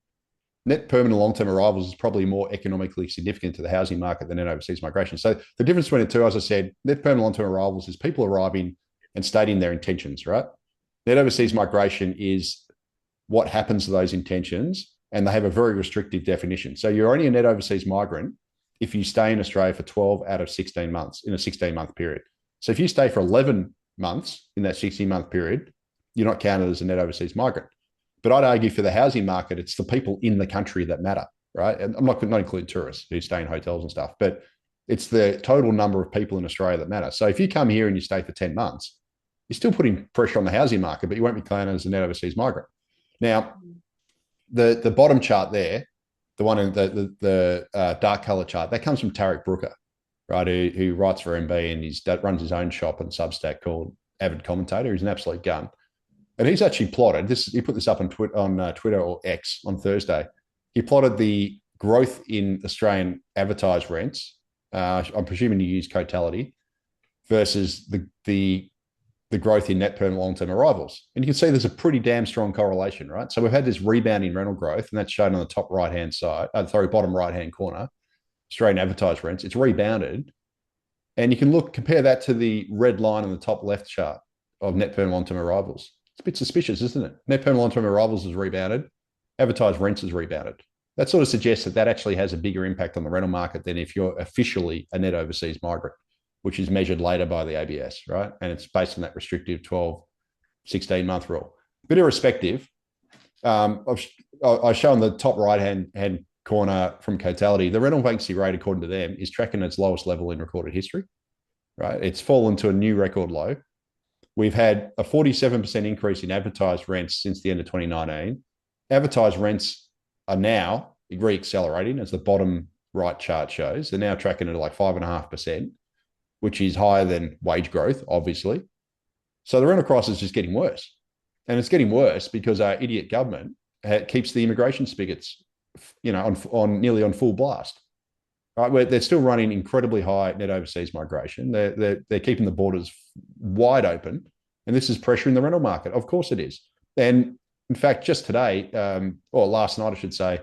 net permanent long-term arrivals is probably more economically significant to the housing market than net overseas migration. So the difference between the two, as I said, net permanent long-term arrivals is people arriving and stating their intentions, right? Net overseas migration is what happens to those intentions, and they have a very restrictive definition. So you're only a net overseas migrant if you stay in Australia for 12 out of 16 months in a 16-month period. So if you stay for 11 months in that 16-month period, you're not counted as a net overseas migrant. But I'd argue for the housing market, it's the people in the country that matter, right? And I'm not including tourists who stay in hotels and stuff, but it's the total number of people in Australia that matter. So if you come here and you stay for 10 months, you're still putting pressure on the housing market, but you won't be counted as a net overseas migrant. Now, the bottom chart there, the one in the dark color chart, that comes from Tarek Brooker, right? Who writes for MB and he runs his own shop and Substack called Avid Commentator. He's an absolute gun. And he's actually plotted this. He put this up on Twitter or X on Thursday. He plotted the growth in Australian advertised rents. I'm presuming you use Cotality versus the growth in net permanent long-term arrivals. And you can see there's a pretty damn strong correlation, right? So we've had this rebound in rental growth, and that's shown on the top right-hand side, bottom right-hand corner, Australian advertised rents. It's rebounded. And you can compare that to the red line on the top left chart of net permanent long-term arrivals. It's a bit suspicious, isn't it? Net permanent long-term arrivals has rebounded. Advertised rents has rebounded. That sort of suggests that actually has a bigger impact on the rental market than if you're officially a net overseas migrant, which is measured later by the ABS, right? And it's based on that restrictive 12, 16-month rule. But irrespective, I've shown the top right-hand corner from Cotality, the rental vacancy rate, according to them, is tracking its lowest level in recorded history, right? It's fallen to a new record low. We've had a 47% increase in advertised rents since the end of 2019. Advertised rents are now re-accelerating, as the bottom right chart shows. They're now tracking at like 5.5%, which is higher than wage growth, obviously. So the rental crisis is just getting worse. And it's getting worse because our idiot government keeps the immigration spigots, nearly on full blast. Right, where they're still running incredibly high net overseas migration. They're keeping the borders wide open, and this is pressuring the rental market. Of course it is. And in fact, just today, or last night, I should say,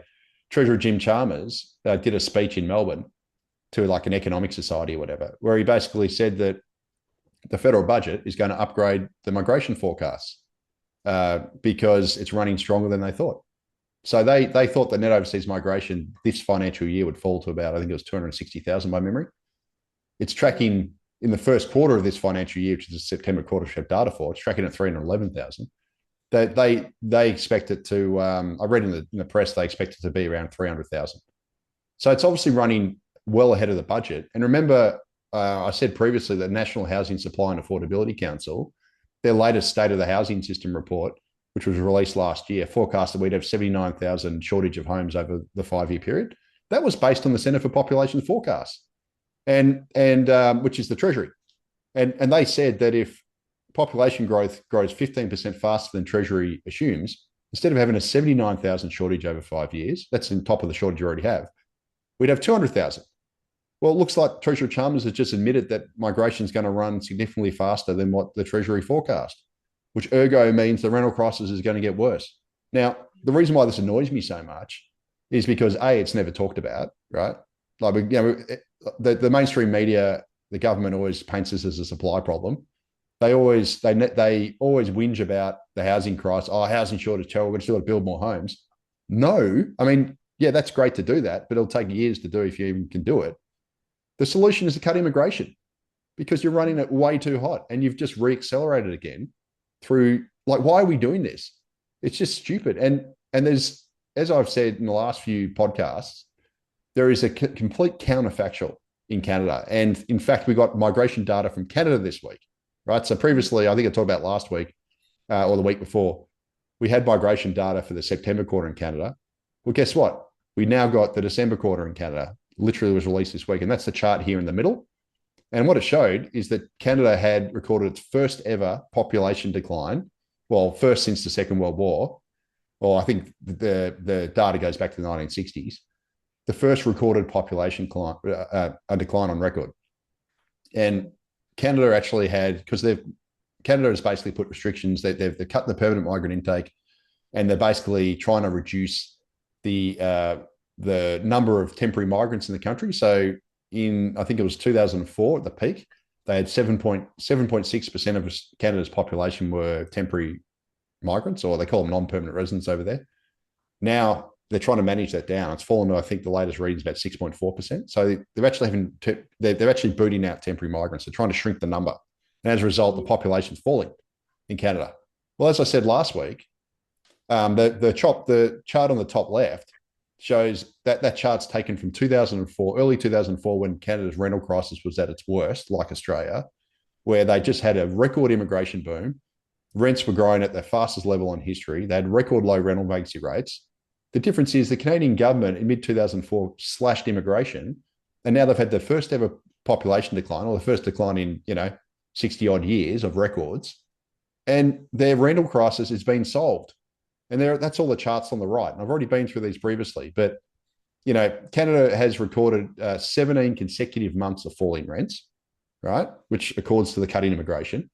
Treasurer Jim Chalmers did a speech in Melbourne to like an economic society or whatever, where he basically said that the federal budget is going to upgrade the migration forecasts because it's running stronger than they thought. So they thought that net overseas migration this financial year would fall to about, I think it was 260,000 by memory. It's tracking in the first quarter of this financial year, which is the September quarter we have data for, it's tracking at 311,000. They expect it to, I read in the press, they expect it to be around 300,000. So it's obviously running well ahead of the budget. And remember, I said previously that National Housing Supply and Affordability Council, their latest State of the Housing System report, which was released last year, forecast that we'd have 79,000 shortage of homes over the 5-year period. That was based on the Centre for Population Forecasts, and which is the Treasury. And they said that if population growth grows 15% faster than Treasury assumes, instead of having a 79,000 shortage over 5 years, that's on top of the shortage you already have, we'd have 200,000. Well, it looks like Treasurer Chalmers has just admitted that migration is going to run significantly faster than what the Treasury forecast, which ergo means the rental crisis is going to get worse. Now, the reason why this annoys me so much is because A, it's never talked about, right? Like, the mainstream media, the government always paints this as a supply problem. They always whinge about the housing crisis. Oh, housing shortage, terrible. We've still got to build more homes. No, I mean, yeah, that's great to do that, but it'll take years to do if you even can do it. The solution is to cut immigration. because you're running it way too hot and you've just reaccelerated again through, like, why are we doing this? It's just stupid. And there's, as I've said in the last few podcasts, there is a complete counterfactual in Canada. And in fact, we got migration data from Canada this week, right? So previously, I think I talked about last week or the week before, we had migration data for the September quarter in Canada. Well, guess what? We now got the December quarter in Canada, literally was released this week. And that's the chart here in the middle. And what it showed is that Canada had recorded its first ever population decline. Well, first since the Second World War. Well, I think the data goes back to the 1960s. The first recorded population a decline on record. And Canada actually had, because Canada has basically put restrictions, they've cut the permanent migrant intake, and they're basically trying to reduce the number of temporary migrants in the country. So in, I think it was 2004 at the peak, they had 7.6% of Canada's population were temporary migrants, or they call them non-permanent residents over there. Now they're trying to manage that down. It's fallen to, I think the latest reading is about 6.4%. So they're actually booting out temporary migrants. They're trying to shrink the number. And as a result, the population's falling in Canada. Well, as I said last week, the chart on the top left shows that chart's taken from 2004, early 2004, when Canada's rental crisis was at its worst, like Australia, where they just had a record immigration boom. Rents were growing at their fastest level in history. They had record low rental vacancy rates. The difference is the Canadian government in mid-2004 slashed immigration, and now they've had their first ever population decline, or the first decline in, 60 odd years of records, and their rental crisis is being solved. And that's all the charts on the right. And I've already been through these previously, but Canada has recorded 17 consecutive months of falling rents, right? Which accords to the cut in immigration.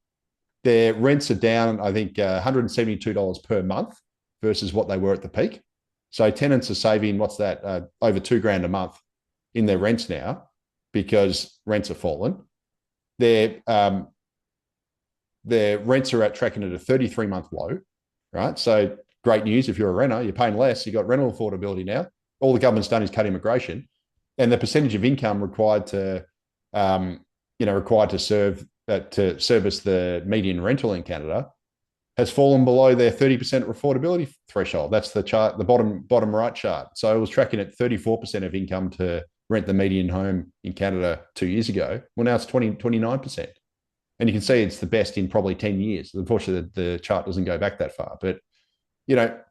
Their rents are down, I think, $172 per month versus what they were at the peak. So tenants are saving, what's that, over $2,000 a month in their rents now because rents have fallen. Their rents are tracking at a 33-month low, right? So great news if you're a renter, you're paying less, you've got rental affordability now. All the government's done is cut immigration, and the percentage of income required to service the median rental in Canada has fallen below their 30% affordability threshold. That's the chart, the bottom right chart. So it was tracking at 34% of income to rent the median home in Canada 2 years ago. Well, now it's 29%. And you can see it's the best in probably 10 years. Unfortunately, the chart doesn't go back that far. But,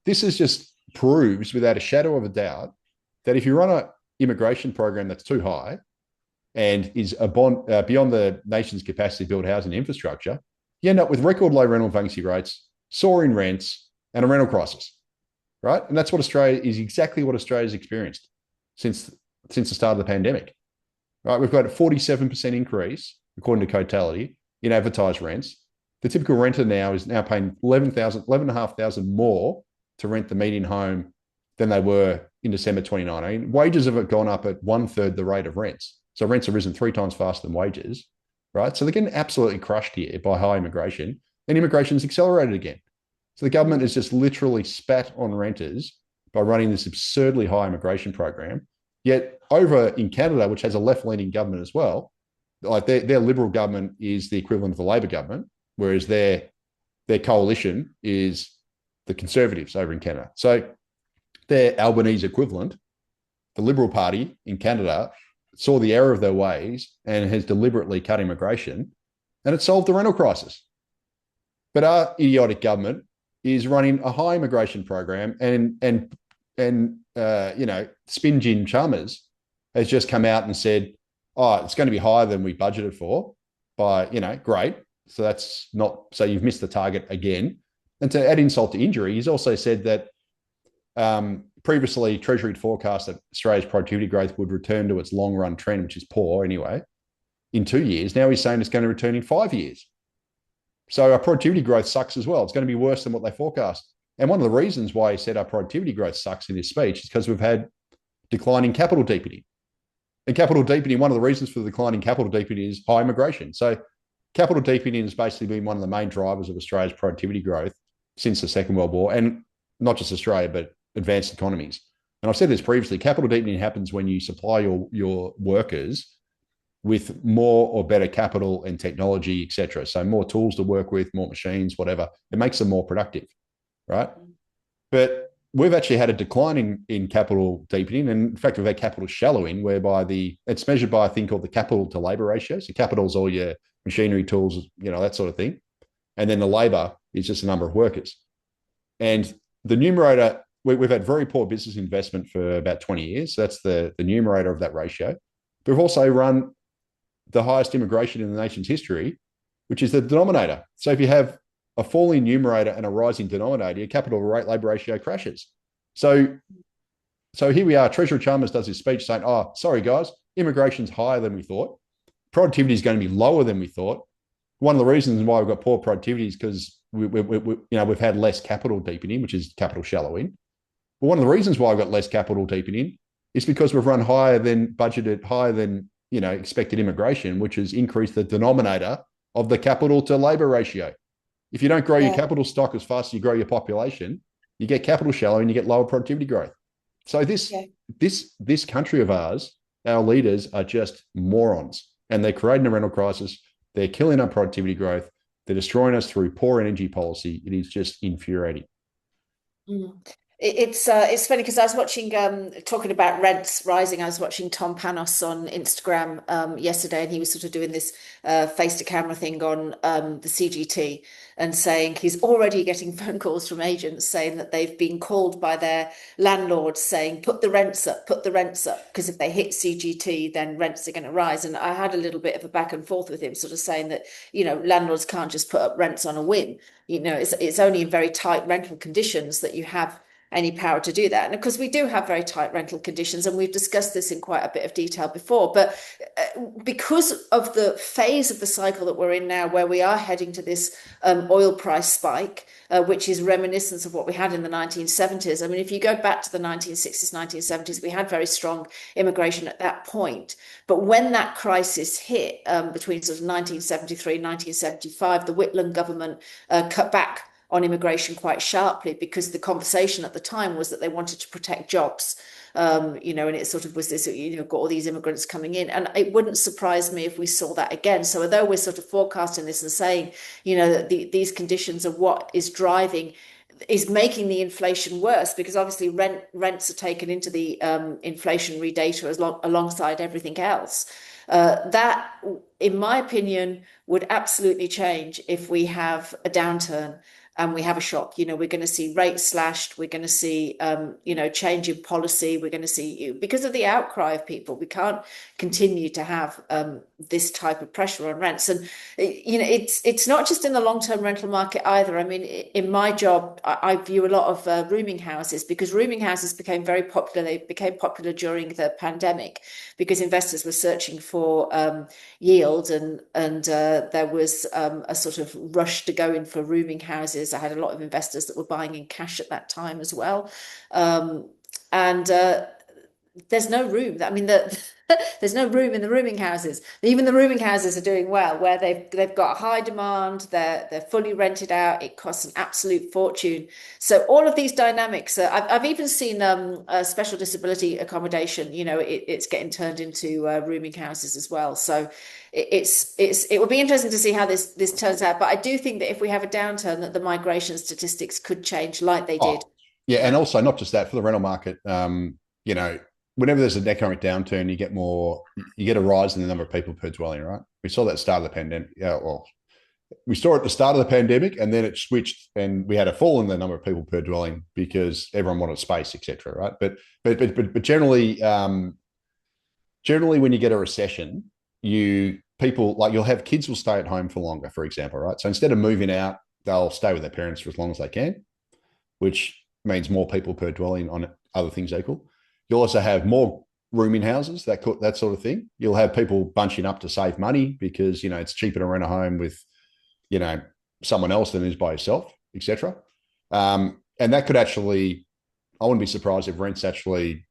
this is just proves without a shadow of a doubt that if you run an immigration program that's too high and is beyond the nation's capacity to build housing infrastructure, you end up with record low rental vacancy rates, soaring rents, and a rental crisis, right? And that's what exactly what Australia's experienced since the start of the pandemic, right? We've got a 47% increase, according to Cotality, in advertised rents. The typical renter now is paying $11,500 more to rent the median home than they were in December 2019. Wages have gone up at 1/3 the rate of rents. So rents have risen 3 times faster than wages, right? So they're getting absolutely crushed here by high immigration, and immigration's accelerated again. So the government has just literally spat on renters by running this absurdly high immigration program. Yet over in Canada, which has a left-leaning government as well, like their Liberal government is the equivalent of the Labor government, whereas their coalition is the Conservatives over in Canada. So their Albanese equivalent, the Liberal Party in Canada, saw the error of their ways and has deliberately cut immigration, and it solved the rental crisis. But our idiotic government is running a high immigration program, and Spin Jin Chalmers has just come out and said, oh, it's going to be higher than we budgeted for by, great. So that's not, so you've missed the target again. And to add insult to injury, he's also said that previously Treasury had forecast that Australia's productivity growth would return to its long-run trend, which is poor anyway, in 2 years. Now he's saying it's going to return in 5 years. So our productivity growth sucks as well. It's going to be worse than what they forecast. And one of the reasons why he said our productivity growth sucks in his speech is because we've had declining capital deepening. And capital deepening, one of the reasons for the declining capital deepening is high immigration. So capital deepening has basically been one of the main drivers of Australia's productivity growth since the Second World War, and not just Australia, but advanced economies. And I've said this previously, capital deepening happens when you supply your workers with more or better capital and technology, etc. So more tools to work with, more machines, whatever. It makes them more productive, right? But we've actually had a decline in capital deepening. And in fact, we've had capital shallowing, whereby it's measured by a thing called the capital to labor ratio. So capital is all your machinery, tools, that sort of thing. And then the labor is just the number of workers. And the numerator, we've had very poor business investment for about 20 years. So that's the numerator of that ratio. But we've also run the highest immigration in the nation's history, which is the denominator. So if you have a falling numerator and a rising denominator, your capital rate labor ratio crashes. So here we are. Treasurer Chalmers does his speech saying, "Oh, sorry guys, immigration's higher than we thought. Productivity is going to be lower than we thought. One of the reasons why we've got poor productivity is because we've had less capital deepening, which is capital shallowing. But one of the reasons why we've got less capital deepening is because we've run higher than budgeted, higher than expected immigration, which has increased the denominator of the capital to labor ratio. If you don't grow your capital stock as fast as you grow your population, you get capital shallow and you get lower productivity growth. So this country of ours, our leaders are just morons, and they're creating a rental crisis. They're killing our productivity growth. They're destroying us through poor energy policy. It is just infuriating. Mm. It's funny because I was watching talking about rents rising. I was watching Tom Panos on Instagram yesterday, and he was sort of doing this face to camera thing on the CGT and saying he's already getting phone calls from agents saying that they've been called by their landlords saying put the rents up, because if they hit CGT, then rents are going to rise. And I had a little bit of a back and forth with him, sort of saying that landlords can't just put up rents on a whim. It's only in very tight rental conditions that you have any power to do that. And of course, we do have very tight rental conditions, and we've discussed this in quite a bit of detail before. But because of the phase of the cycle that we're in now, where we are heading to this oil price spike, which is reminiscent of what we had in the 1970s. I mean, if you go back to the 1960s, 1970s, we had very strong immigration at that point. But when that crisis hit between sort of 1973 and 1975, the Whitlam government cut back on immigration quite sharply, because the conversation at the time was that they wanted to protect jobs. And it sort of was this, got all these immigrants coming in. And it wouldn't surprise me if we saw that again. So although we're sort of forecasting this and saying, that these conditions are what is making the inflation worse, because obviously rents are taken into the inflationary data alongside everything else. That, in my opinion, would absolutely change if we have a downturn and we have a shock. We're going to see rates slashed. We're going to see, change in policy. We're going to see, because of the outcry of people, we can't continue to have this type of pressure on rents. And, it's not just in the long-term rental market either. I mean, in my job, I view a lot of rooming houses, because rooming houses became very popular. They became popular during the pandemic because investors were searching for yield, and there was a sort of rush to go in for rooming houses. I had a lot of investors that were buying in cash at that time as well. And there's no room. I mean, there's no room in the rooming houses. Even the rooming houses are doing well, where they've got high demand. They're fully rented out. It costs an absolute fortune. So all of these dynamics. I've even seen a special disability accommodation. It's getting turned into rooming houses as well. So it will be interesting to see how this turns out. But I do think that if we have a downturn, that the migration statistics could change like they did. Yeah, and also not just that, for the rental market. Whenever there's an economic downturn, you get a rise in the number of people per dwelling, right? We saw that at the start of the pandemic. Yeah, well, we saw it at the start of the pandemic, and then it switched, and we had a fall in the number of people per dwelling because everyone wanted space, etc. Right? But generally, when you get a recession, you'll have kids will stay at home for longer, for example, right? So instead of moving out, they'll stay with their parents for as long as they can, which means more people per dwelling on other things equal. You'll also have more rooming houses, that sort of thing. You'll have people bunching up to save money because, it's cheaper to rent a home with, someone else than it is by yourself, etc. And that could actually, I wouldn't be surprised if rents actually,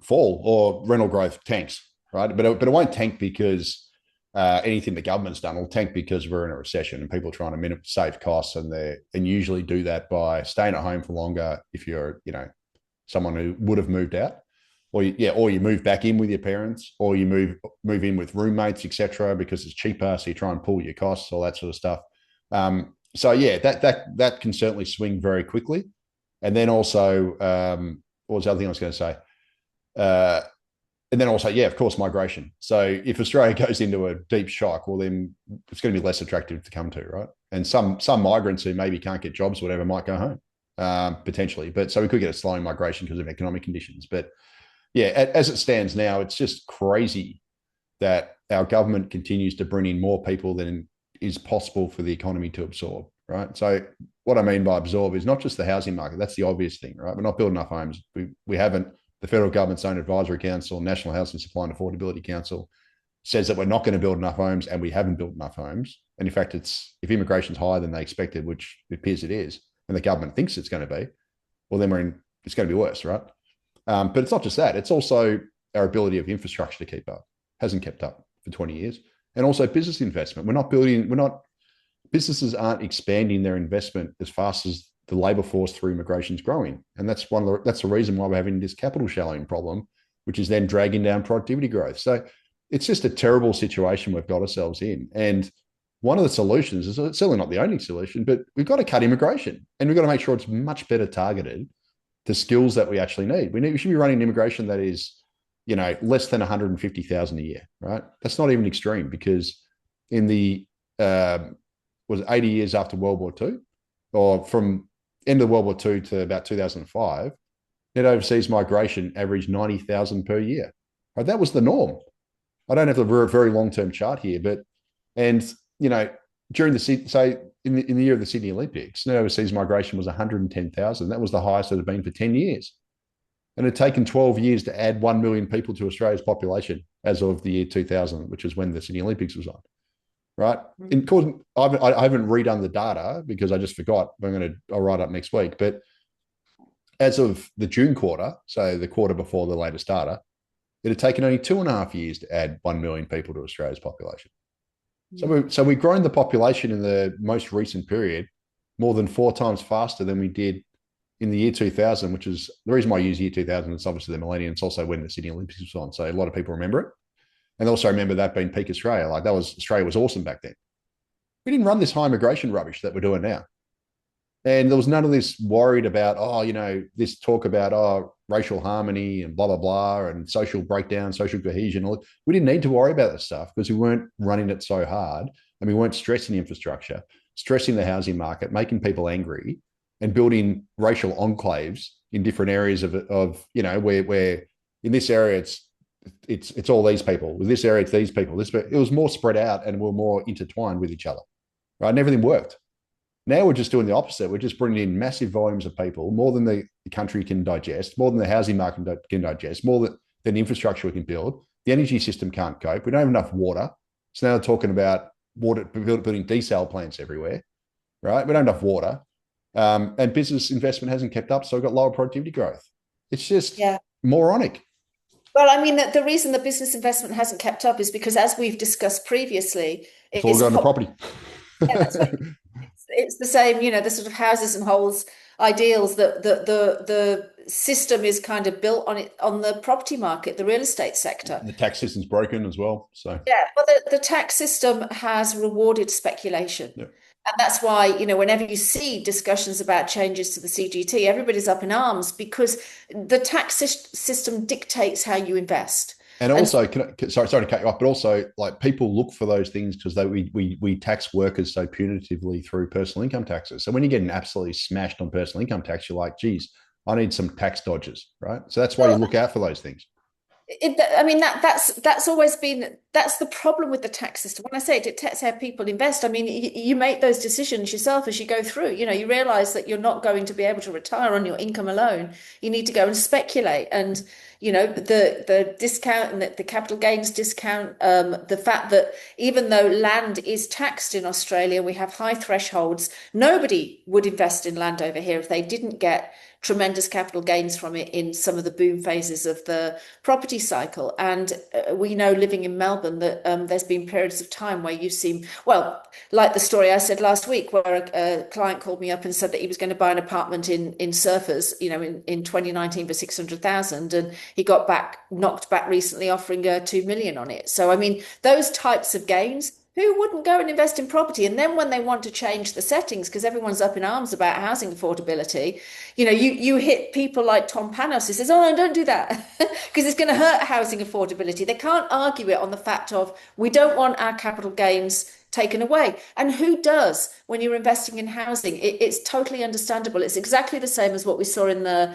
fall or rental growth tanks, right? But it won't tank because anything the government's done. It'll tank because we're in a recession and people are trying to save costs, and usually do that by staying at home for longer if you're, someone who would have moved out, or you move back in with your parents, or you move in with roommates, etc., because it's cheaper. So you try and pull your costs, all that sort of stuff. So yeah, that can certainly swing very quickly. And then also, what was the other thing I was going to say? Uh, and then also, yeah, of course, migration. So if Australia goes into a deep shock, well, then it's going to be less attractive to come to, right? And some migrants who maybe can't get jobs, or whatever, might go home potentially. But so we could get a slowing migration because of economic conditions. But yeah, as it stands now, it's just crazy that our government continues to bring in more people than is possible for the economy to absorb, right? So what I mean by absorb is not just the housing market. That's the obvious thing, right? We're not building enough homes. We haven't. The federal government's own advisory council, National Housing Supply and Affordability Council, says that we're not going to build enough homes, and we haven't built enough homes. And in fact, if immigration's higher than they expected, which it appears it is, and the government thinks it's going to be, well, then it's going to be worse, right? But it's not just that. It's also our ability of infrastructure to keep up. Hasn't kept up for 20 years. And also business investment. Businesses aren't expanding their investment as fast as the labour force through immigration is growing. And that's the reason why we're having this capital shallowing problem, which is then dragging down productivity growth. So it's just a terrible situation we've got ourselves in. And one of the solutions is, it's certainly not the only solution, but we've got to cut immigration, and we've got to make sure it's much better targeted to skills that we actually need. We should be running immigration that is, less than 150,000 a year, right? That's not even extreme, because in the was 80 years after World War II, or from end of World War II to about 2005, net overseas migration averaged 90,000 per year. Right? That was the norm. I don't have a very long-term chart here, but during in the year of the Sydney Olympics, net overseas migration was 110,000. That was the highest it had been for 10 years. And it had taken 12 years to add 1 million people to Australia's population as of the year 2000, which is when the Sydney Olympics was on. Right. I haven't redone the data because I just forgot. I'll write up next week. But as of the June quarter, so the quarter before the latest data, it had taken only 2.5 years to add 1 million people to Australia's population. So we've grown the population in the most recent period more than 4 times faster than we did in the year 2000, which is the reason why I use year 2000. It's obviously the millennium. It's also when the Sydney Olympics was on. So a lot of people remember it. And also remember that being peak Australia. Australia was awesome back then. We didn't run this high immigration rubbish that we're doing now. And there was none of this worried about, this talk about, racial harmony and blah, blah, blah, and social breakdown, social cohesion. We didn't need to worry about this stuff because we weren't running it so hard, and we weren't stressing the infrastructure, stressing the housing market, making people angry, and building racial enclaves in different areas of where in this area it's all these people. With this area, it's these people. It was more spread out, and we're more intertwined with each other, right? And everything worked. Now we're just doing the opposite. We're just bringing in massive volumes of people, more than the country can digest, more than the housing market can digest, more than the infrastructure we can build. The energy system can't cope. We don't have enough water. So now they're talking about building desal plants everywhere, right? We don't have enough water. And business investment hasn't kept up, so we've got lower productivity growth. It's just moronic. Well, I mean, the reason the business investment hasn't kept up is because, as we've discussed previously, it's all going to property. Yeah, that's right. It's the same, the sort of houses and holes ideals that the system is kind of built on the property market, the real estate sector. The tax system's broken as well. So yeah, well, the tax system has rewarded speculation. Yep. And that's why, whenever you see discussions about changes to the CGT, everybody's up in arms because the tax system dictates how you invest. And also, sorry to cut you off, but also, like, people look for those things because we tax workers so punitively through personal income taxes. So when you get absolutely smashed on personal income tax, you're like, geez, I need some tax dodges, right? So that's why you look out for those things. That's always been, that's the problem with the tax system. When I say it dictates how people invest, I mean, you make those decisions yourself as you go through. You realize that you're not going to be able to retire on your income alone. You need to go and speculate. And, the discount and the capital gains discount, the fact that even though land is taxed in Australia, we have high thresholds. Nobody would invest in land over here if they didn't get tremendous capital gains from it in some of the boom phases of the property cycle. And we know, living in Melbourne, Melbourne that there's been periods of time where you seem, well, like the story I said last week, where a client called me up and said that he was going to buy an apartment in Surfers, in 2019 for 600,000, and he got knocked back recently, offering 2 million on it. So I mean, those types of gains. Who wouldn't go and invest in property? And then when they want to change the settings, because everyone's up in arms about housing affordability, you hit people like Tom Panos who says, oh, no, don't do that, because it's going to hurt housing affordability. They can't argue it on the fact of, we don't want our capital gains taken away. And who does when you're investing in housing? It's totally understandable. It's exactly the same as what we saw in the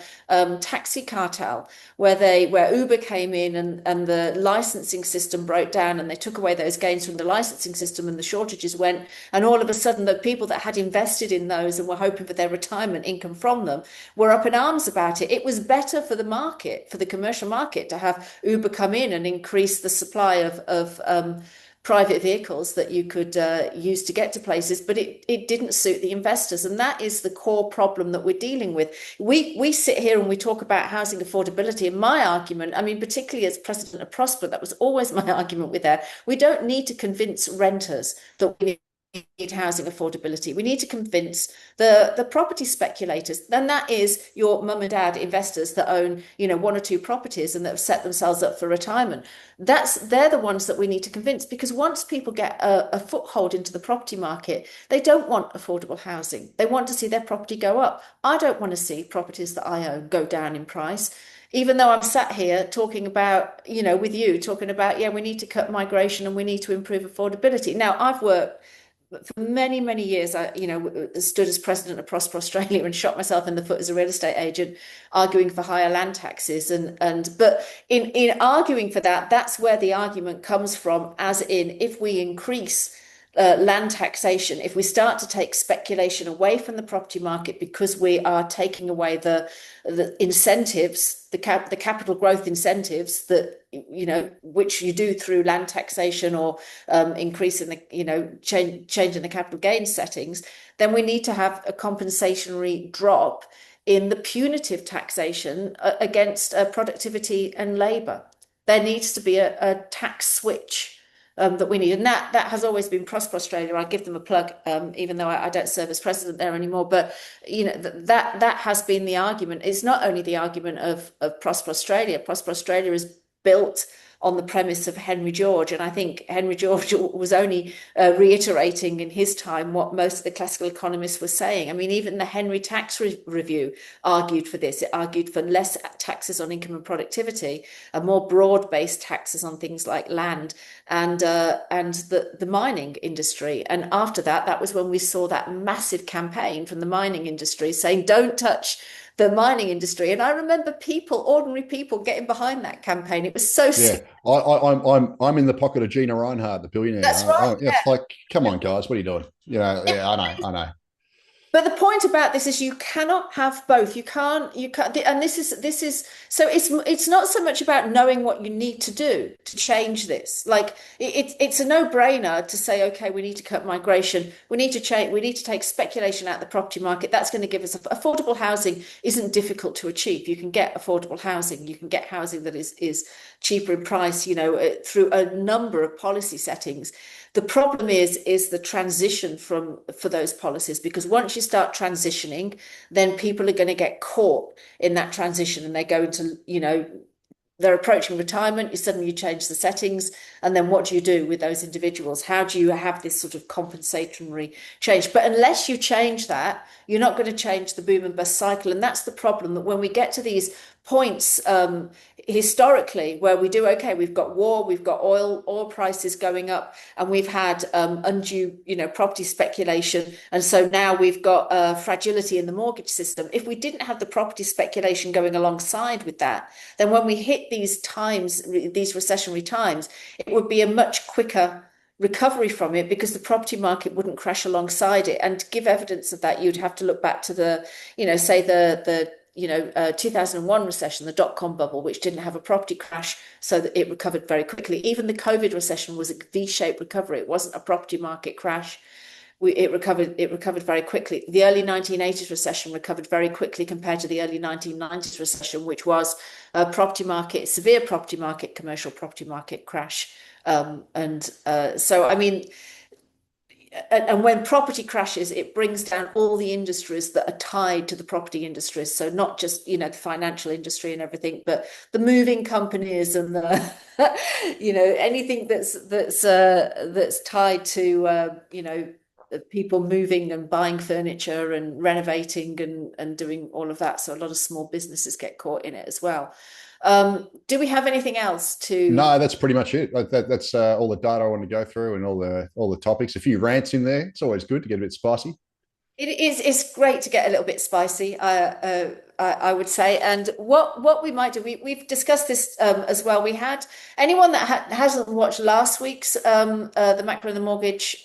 taxi cartel, where Uber came in and the licensing system broke down, and they took away those gains from the licensing system, and the shortages went. And all of a sudden, the people that had invested in those and were hoping for their retirement income from them were up in arms about it. It was better for the market, for the commercial market, to have Uber come in and increase the supply of private vehicles that you could use to get to places, but it didn't suit the investors. And that is the core problem that we're dealing with. We sit here and we talk about housing affordability, and my argument, I mean, particularly as president of Prosper, that was always my argument with that. We don't need to convince renters that we need housing affordability. We need to convince the property speculators. Then that is your mum and dad investors that own, one or two properties and that have set themselves up for retirement. They're the ones that we need to convince, because once people get a foothold into the property market, they don't want affordable housing. They want to see their property go up. I don't want to see properties that I own go down in price. Even though I'm sat here talking about, with you, talking about, yeah, we need to cut migration and we need to improve affordability. Now, I've worked for many, many years. I, stood as president of Prosper Australia and shot myself in the foot as a real estate agent, arguing for higher land taxes. But in arguing for that, that's where the argument comes from, as in, if we increase land taxation, if we start to take speculation away from the property market, because we are taking away the incentives, the capital growth incentives that, which you do through land taxation or increasing the, changing the capital gains settings, then we need to have a compensatory drop in the punitive taxation against productivity and labour. There needs to be a tax switch that we need. And that has always been Prosper Australia. I give them a plug, even though I don't serve as president there anymore. But, that has been the argument. It's not only the argument of Prosper Australia. Prosper Australia is built on the premise of Henry George. And I think Henry George was only reiterating in his time what most of the classical economists were saying. I mean, even the Henry Tax Review argued for this. It argued for less taxes on income and productivity, and more broad-based taxes on things like land and the mining industry. And after that, that was when we saw that massive campaign from the mining industry saying, don't touch the mining industry. And I remember ordinary people getting behind that campaign. It was so yeah. I'm in the pocket of Gina Reinhardt, the billionaire. That's right. It's like, come on, guys, what are you doing? Yeah, I know. But the point about this is you cannot have both. You can't, and this is, so it's not so much about knowing what you need to do to change this. Like it's a no-brainer to say, okay, we need to cut migration. We need to change, we need to take speculation out of the property market. That's going to give us affordable housing isn't difficult to achieve. You can get affordable housing. You can get housing that is cheaper in price, through a number of policy settings. The problem is the transition for those policies, because once you start transitioning, then people are going to get caught in that transition, and they go into, they're approaching retirement. You change the settings, and then what do you do with those individuals? How do you have this sort of compensatory change? But unless you change that, you're not going to change the boom and bust cycle. And that's the problem, that when we get to these points historically where we do, okay, we've got war, we've got oil prices going up, and we've had undue property speculation, and so now we've got fragility in the mortgage system. If we didn't have the property speculation going alongside with that, then when we hit these times, these recessionary times, it would be a much quicker recovery from it, because the property market wouldn't crash alongside it. And to give evidence of that, you'd have to look back to the 2001 recession, the dot-com bubble, which didn't have a property crash, so that it recovered very quickly. Even the COVID recession was a V-shaped recovery. It wasn't a property market crash. it recovered very quickly. The early 1980s recession recovered very quickly compared to the early 1990s recession, which was a severe property market, commercial property market crash. So, I mean, and when property crashes, it brings down all the industries that are tied to the property industries. So not just, the financial industry and everything, but the moving companies and the, anything that's tied to, people moving and buying furniture and renovating and doing all of that. So a lot of small businesses get caught in it as well. Do we have anything else to? No, that's pretty much it. That's all the data I want to go through and all the topics. A few rants in there. It's always good to get a bit spicy. It's great to get a little bit spicy, I would say. And what we might do, we've discussed this as well. We had anyone that hasn't watched last week's the Macro and the Mortgage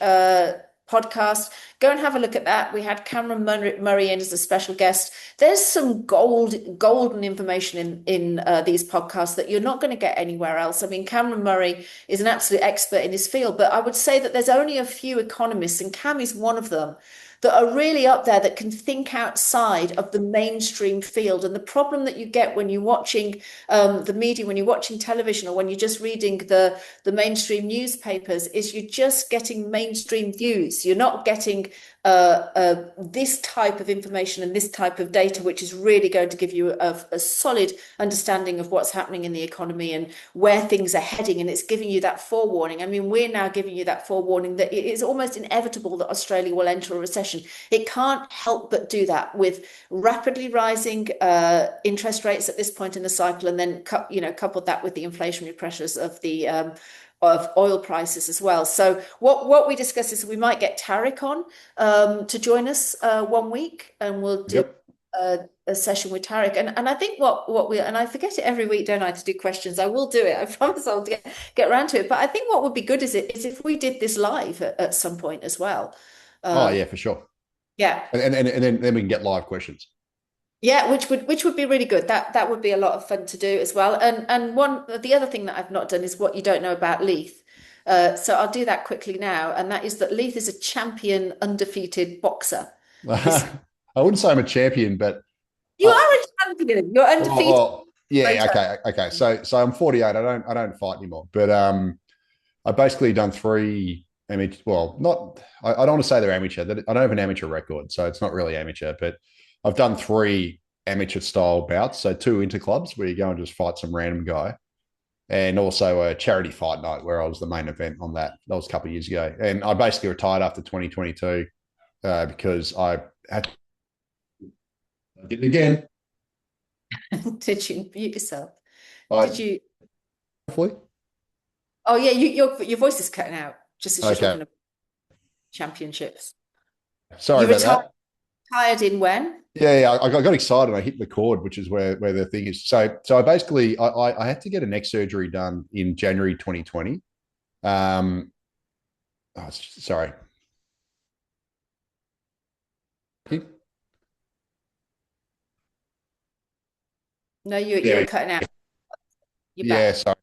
podcast, go and have a look at that. We had Cameron Murray in as a special guest. There's some golden information in these podcasts that you're not going to get anywhere else. I mean, Cameron Murray is an absolute expert in his field, but I would say that there's only a few economists, and Cam is one of them, that are really up there that can think outside of the mainstream field. And the problem that you get when you're watching the media, when you're watching television, or when you're just reading the mainstream newspapers, is you're just getting mainstream views. You're not getting this type of information and this type of data, which is really going to give you a solid understanding of what's happening in the economy and where things are heading. And it's giving you that forewarning. I mean, we're now giving you that forewarning that it is almost inevitable that Australia will enter a recession. It can't help but do that with rapidly rising interest rates at this point in the cycle, and then coupled that with the inflationary pressures of the of oil prices as well. So what we discussed is we might get Tarek on to join us one week, and we'll do a session with Tarek. And I think what we, and I forget it every week, don't I, to do questions. I will do it. I promise I'll get around to it. But I think what would be good is if we did this live at some point as well. Oh yeah, for sure. Yeah. And then we can get live questions. Yeah, which would be really good. That would be a lot of fun to do as well. And the other thing that I've not done is what you don't know about Leith. So I'll do that quickly now, and that is that Leith is a champion, undefeated boxer. I wouldn't say I'm a champion, but You are a champion. You're undefeated. Yeah, okay. So I'm 48. I don't fight anymore, but I basically done three amateur. Well, not. I don't want to say they're amateur. I don't have an amateur record, so it's not really amateur, but I've done three amateur style bouts. So two interclubs where you go and just fight some random guy, and also a charity fight night where I was the main event on that. That was a couple of years ago. And I basically retired after 2022 because I did it again. Did you mute yourself? Did you? Hopefully. Oh yeah, your voice is cutting out just as you're talking about championships. Sorry about that. Retired in when? Yeah, I got excited. I hit record, which is where the thing is. So I basically I had to get a neck surgery done in January 2020. Sorry. No, you're cutting out. Yeah, sorry.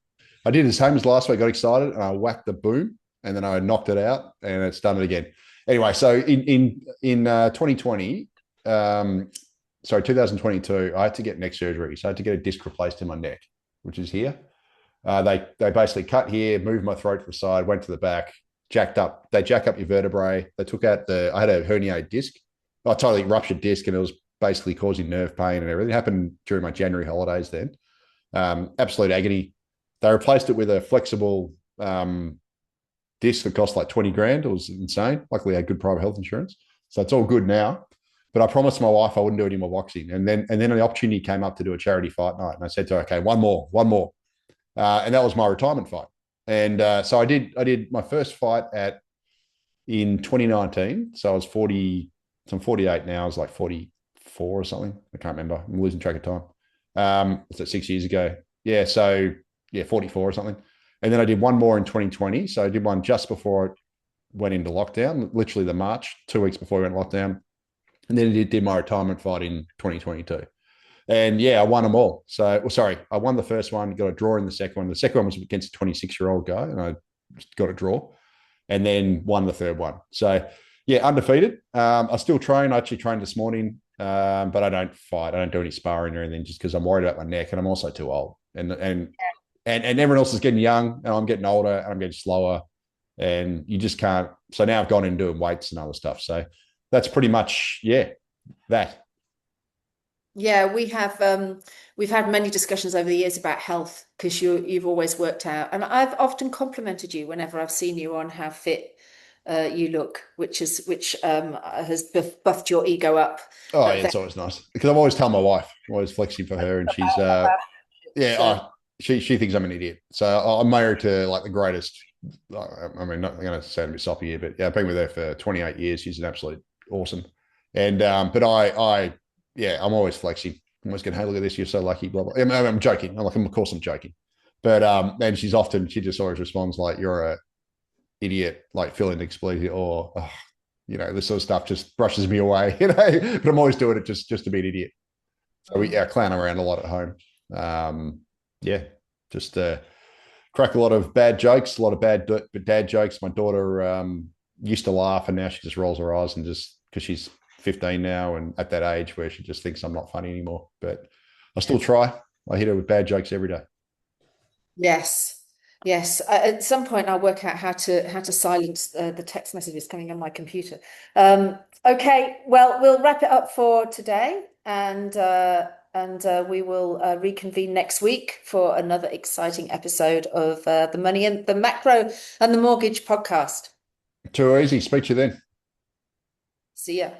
I did the same as last week. I got excited and I whacked the boom, and then I knocked it out, and it's done it again. Anyway, so in 2020, 2022, I had to get neck surgery. So I had to get a disc replaced in my neck, which is here. They basically cut here, moved my throat to the side, went to the back, jacked up. They jack up your vertebrae. They took out I had a herniated disc, a totally ruptured disc, and it was basically causing nerve pain and everything. It happened during my January holidays then. Absolute agony. They replaced it with a flexible disc that cost like 20 grand. It was insane. Luckily, I had good private health insurance. So it's all good now. But I promised my wife I wouldn't do any more boxing. And then the opportunity came up to do a charity fight night. And I said to her, okay, one more. And that was my retirement fight. And so I did my first fight in 2019. So I was 40, so I'm 48 now. I was like 44 or something. I can't remember. I'm losing track of time. It's like 6 years ago. Yeah. So yeah, 44 or something. And then I did one more in 2020. So I did one just before I went into lockdown, literally the March, 2 weeks before we went lockdown. And then I did my retirement fight in 2022. And yeah, I won them all. So, I won the first one, got a draw in the second one. The second one was against a 26-year-old guy, and I got a draw, and then won the third one. So Yeah, undefeated. I still train. I actually trained this morning, but I don't fight. I don't do any sparring or anything just because I'm worried about my neck, and I'm also too old. And everyone else is getting young, and I'm getting older, and I'm getting slower, and you just can't. So now I've gone in doing weights and other stuff. So that's pretty much that. Yeah, we've had many discussions over the years about health because you've always worked out, and I've often complimented you whenever I've seen you on how fit you look, which has buffed your ego up. Oh yeah, Very it's always nice because I've always told my wife, I'm always flexing for her, and she's yeah, much. she thinks I'm an idiot. So I'm married to like the greatest. I mean, not going to sound a bit soppy here, but yeah, I've been with her for 28 years. She's an absolute awesome. And but yeah, I'm always flexing. I'm always going, hey, look at this. You're so lucky. Blah blah. I'm joking. I'm like, of course, I'm joking. But and she just always responds like, "You're a idiot," like fill in the expletive or this sort of stuff just brushes me away. But I'm always doing it just to be an idiot. So we Mm. clown around a lot at home. Yeah, just crack a lot of bad jokes, a lot of bad dad jokes. My daughter used to laugh, and now she just rolls her eyes and just because she's 15 now and at that age where she just thinks I'm not funny anymore. But I still try. I hit her with bad jokes every day. Yes, yes. At some point, I'll work out how to silence the text messages coming on my computer. Okay, well, we'll wrap it up for today, and we will reconvene next week for another exciting episode of the Money and the Macro and the Mortgage podcast. Too easy. Speak to you then. See ya.